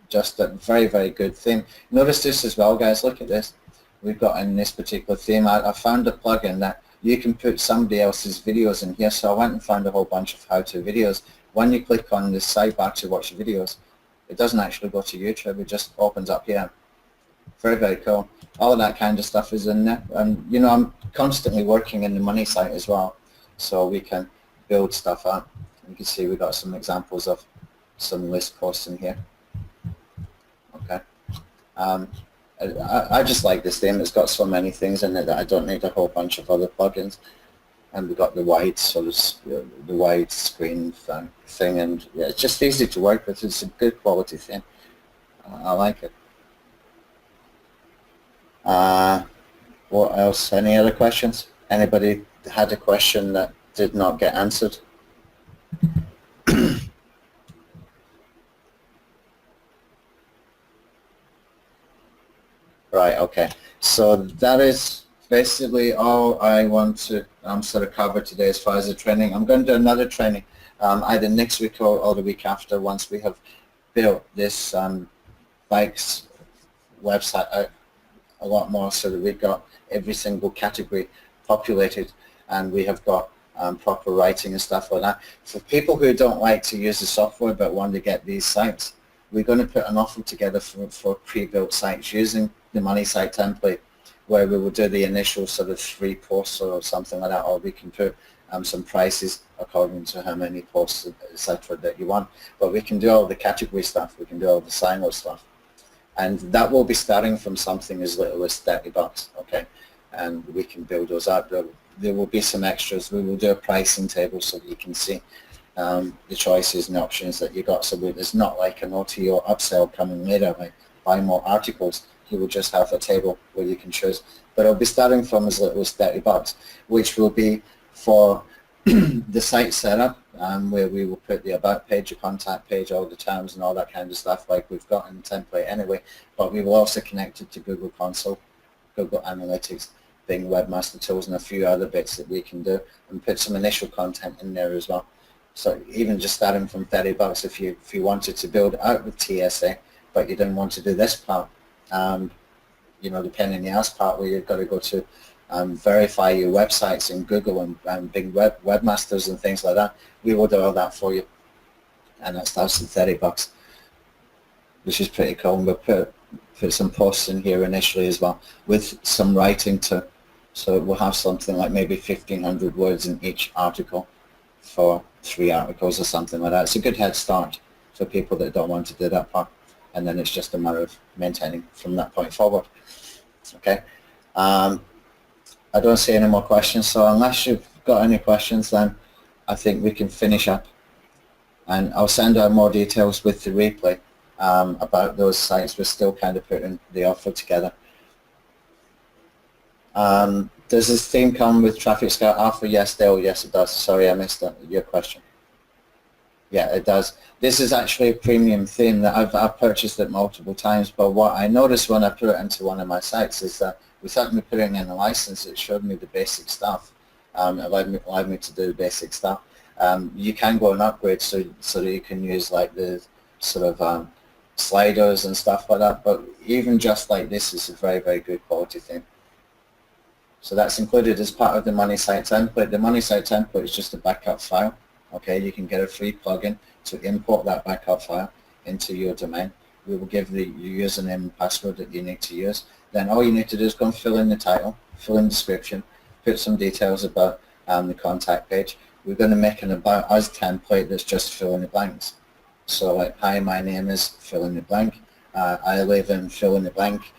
just a very, very good theme. Notice this as well, guys. Look at this. We've got in this particular theme, I found a plugin that you can put somebody else's videos in here. So I went and found a whole bunch of how-to videos. When you click on this sidebar to watch videos, it doesn't actually go to YouTube. It just opens up here. Very, very cool. All of that kind of stuff is in there. And, you know, I'm constantly working in the money site as well, so we can build stuff up. You can see we've got some examples of some list posts in here. Okay. I just like this theme. It's got so many things in it that I don't need a whole bunch of other plugins. And we've got the wide sort of the wide screen thing, and yeah, it's just easy to work with. It's a good quality thing. I like it. What else? Any other questions? Anybody had a question that did not get answered? Right, okay. So that is basically all I want to sort of cover today as far as the training. I'm going to do another training either next week or the week after, once we have built this bikes website out a lot more, so that we've got every single category populated, and we have got proper writing and stuff like that. For people who don't like to use the software but want to get these sites, we're going to put an offer together for pre-built sites using the money site template, where we will do the initial sort of 3 posts or something like that, or we can put some prices according to how many posts, etc. that you want. But we can do all the category stuff, we can do all the sign-up stuff, and that will be starting from something as little as $30, okay? And we can build those out. There will be some extras. We will do a pricing table so that you can see the choices and options that you got. So it's not like an OTO upsell coming later, like buy more articles. You will just have a table where you can choose. But it'll be starting from as little as $30, which will be for the site setup, where we will put the about page, a contact page, all the terms and all that kind of stuff like we've got in the template anyway. But we will also connect it to Google Console, Google Analytics, Bing Webmaster Tools, and a few other bits that we can do, and put some initial content in there as well. So even just starting from $30, if you wanted to build out with TSA, but you didn't want to do this part, you know, the pain in the ass part where you've got to go to verify your websites in Google and Bing Webmasters and things like that, we will do all that for you. And that starts at $30, which is pretty cool. And we'll put some posts in here initially as well, with some writing to, so we'll have something like maybe 1,500 words in each article for 3 articles or something like that. It's a good head start for people that don't want to do that part, and then it's just a matter of maintaining from that point forward. Okay. I don't see any more questions, so unless you've got any questions, then I think we can finish up, and I'll send out more details with the replay about those sites. We're still kind of putting the offer together. Does this theme come with Traffic Scout Alpha? Yes, Dale, yes it does. Sorry, I missed your question. Yeah, it does. This is actually a premium theme that I've purchased it multiple times, but what I noticed when I put it into one of my sites is that without me putting in a license, it showed me the basic stuff. It allowed me to do the basic stuff. You can go and upgrade so that you can use like the sort of sliders and stuff like that, but even just like this is a very, very good quality thing. So that's included as part of the money site template. The money site template is just a backup file. Okay, you can get a free plugin to import that backup file into your domain. We will give the username and password that you need to use. Then all you need to do is go and fill in the title, fill in the description, put some details about the contact page. We're going to make an About Us template that's just fill in the blanks. So like, hi, my name is fill in the blank. I live in fill in the blank.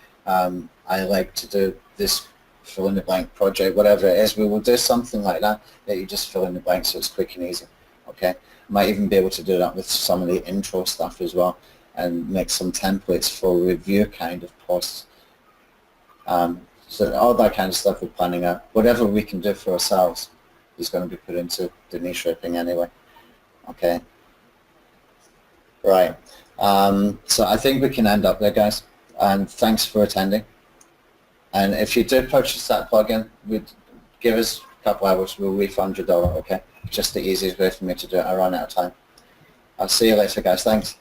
I like to do this fill in the blank project, whatever it is. We will do something like that you just fill in the blank so it's quick and easy. Okay, might even be able to do that with some of the intro stuff as well, and make some templates for review kind of posts. So all that kind of stuff we're planning out. Whatever we can do for ourselves is going to be put into the niche ripping anyway. Okay. Right. So I think we can end up there, guys. And thanks for attending. And if you do purchase that plugin, give us a couple hours. We'll refund your $1. Okay. Just the easiest way for me to do it. I run out of time. I'll see you later, guys. Thanks.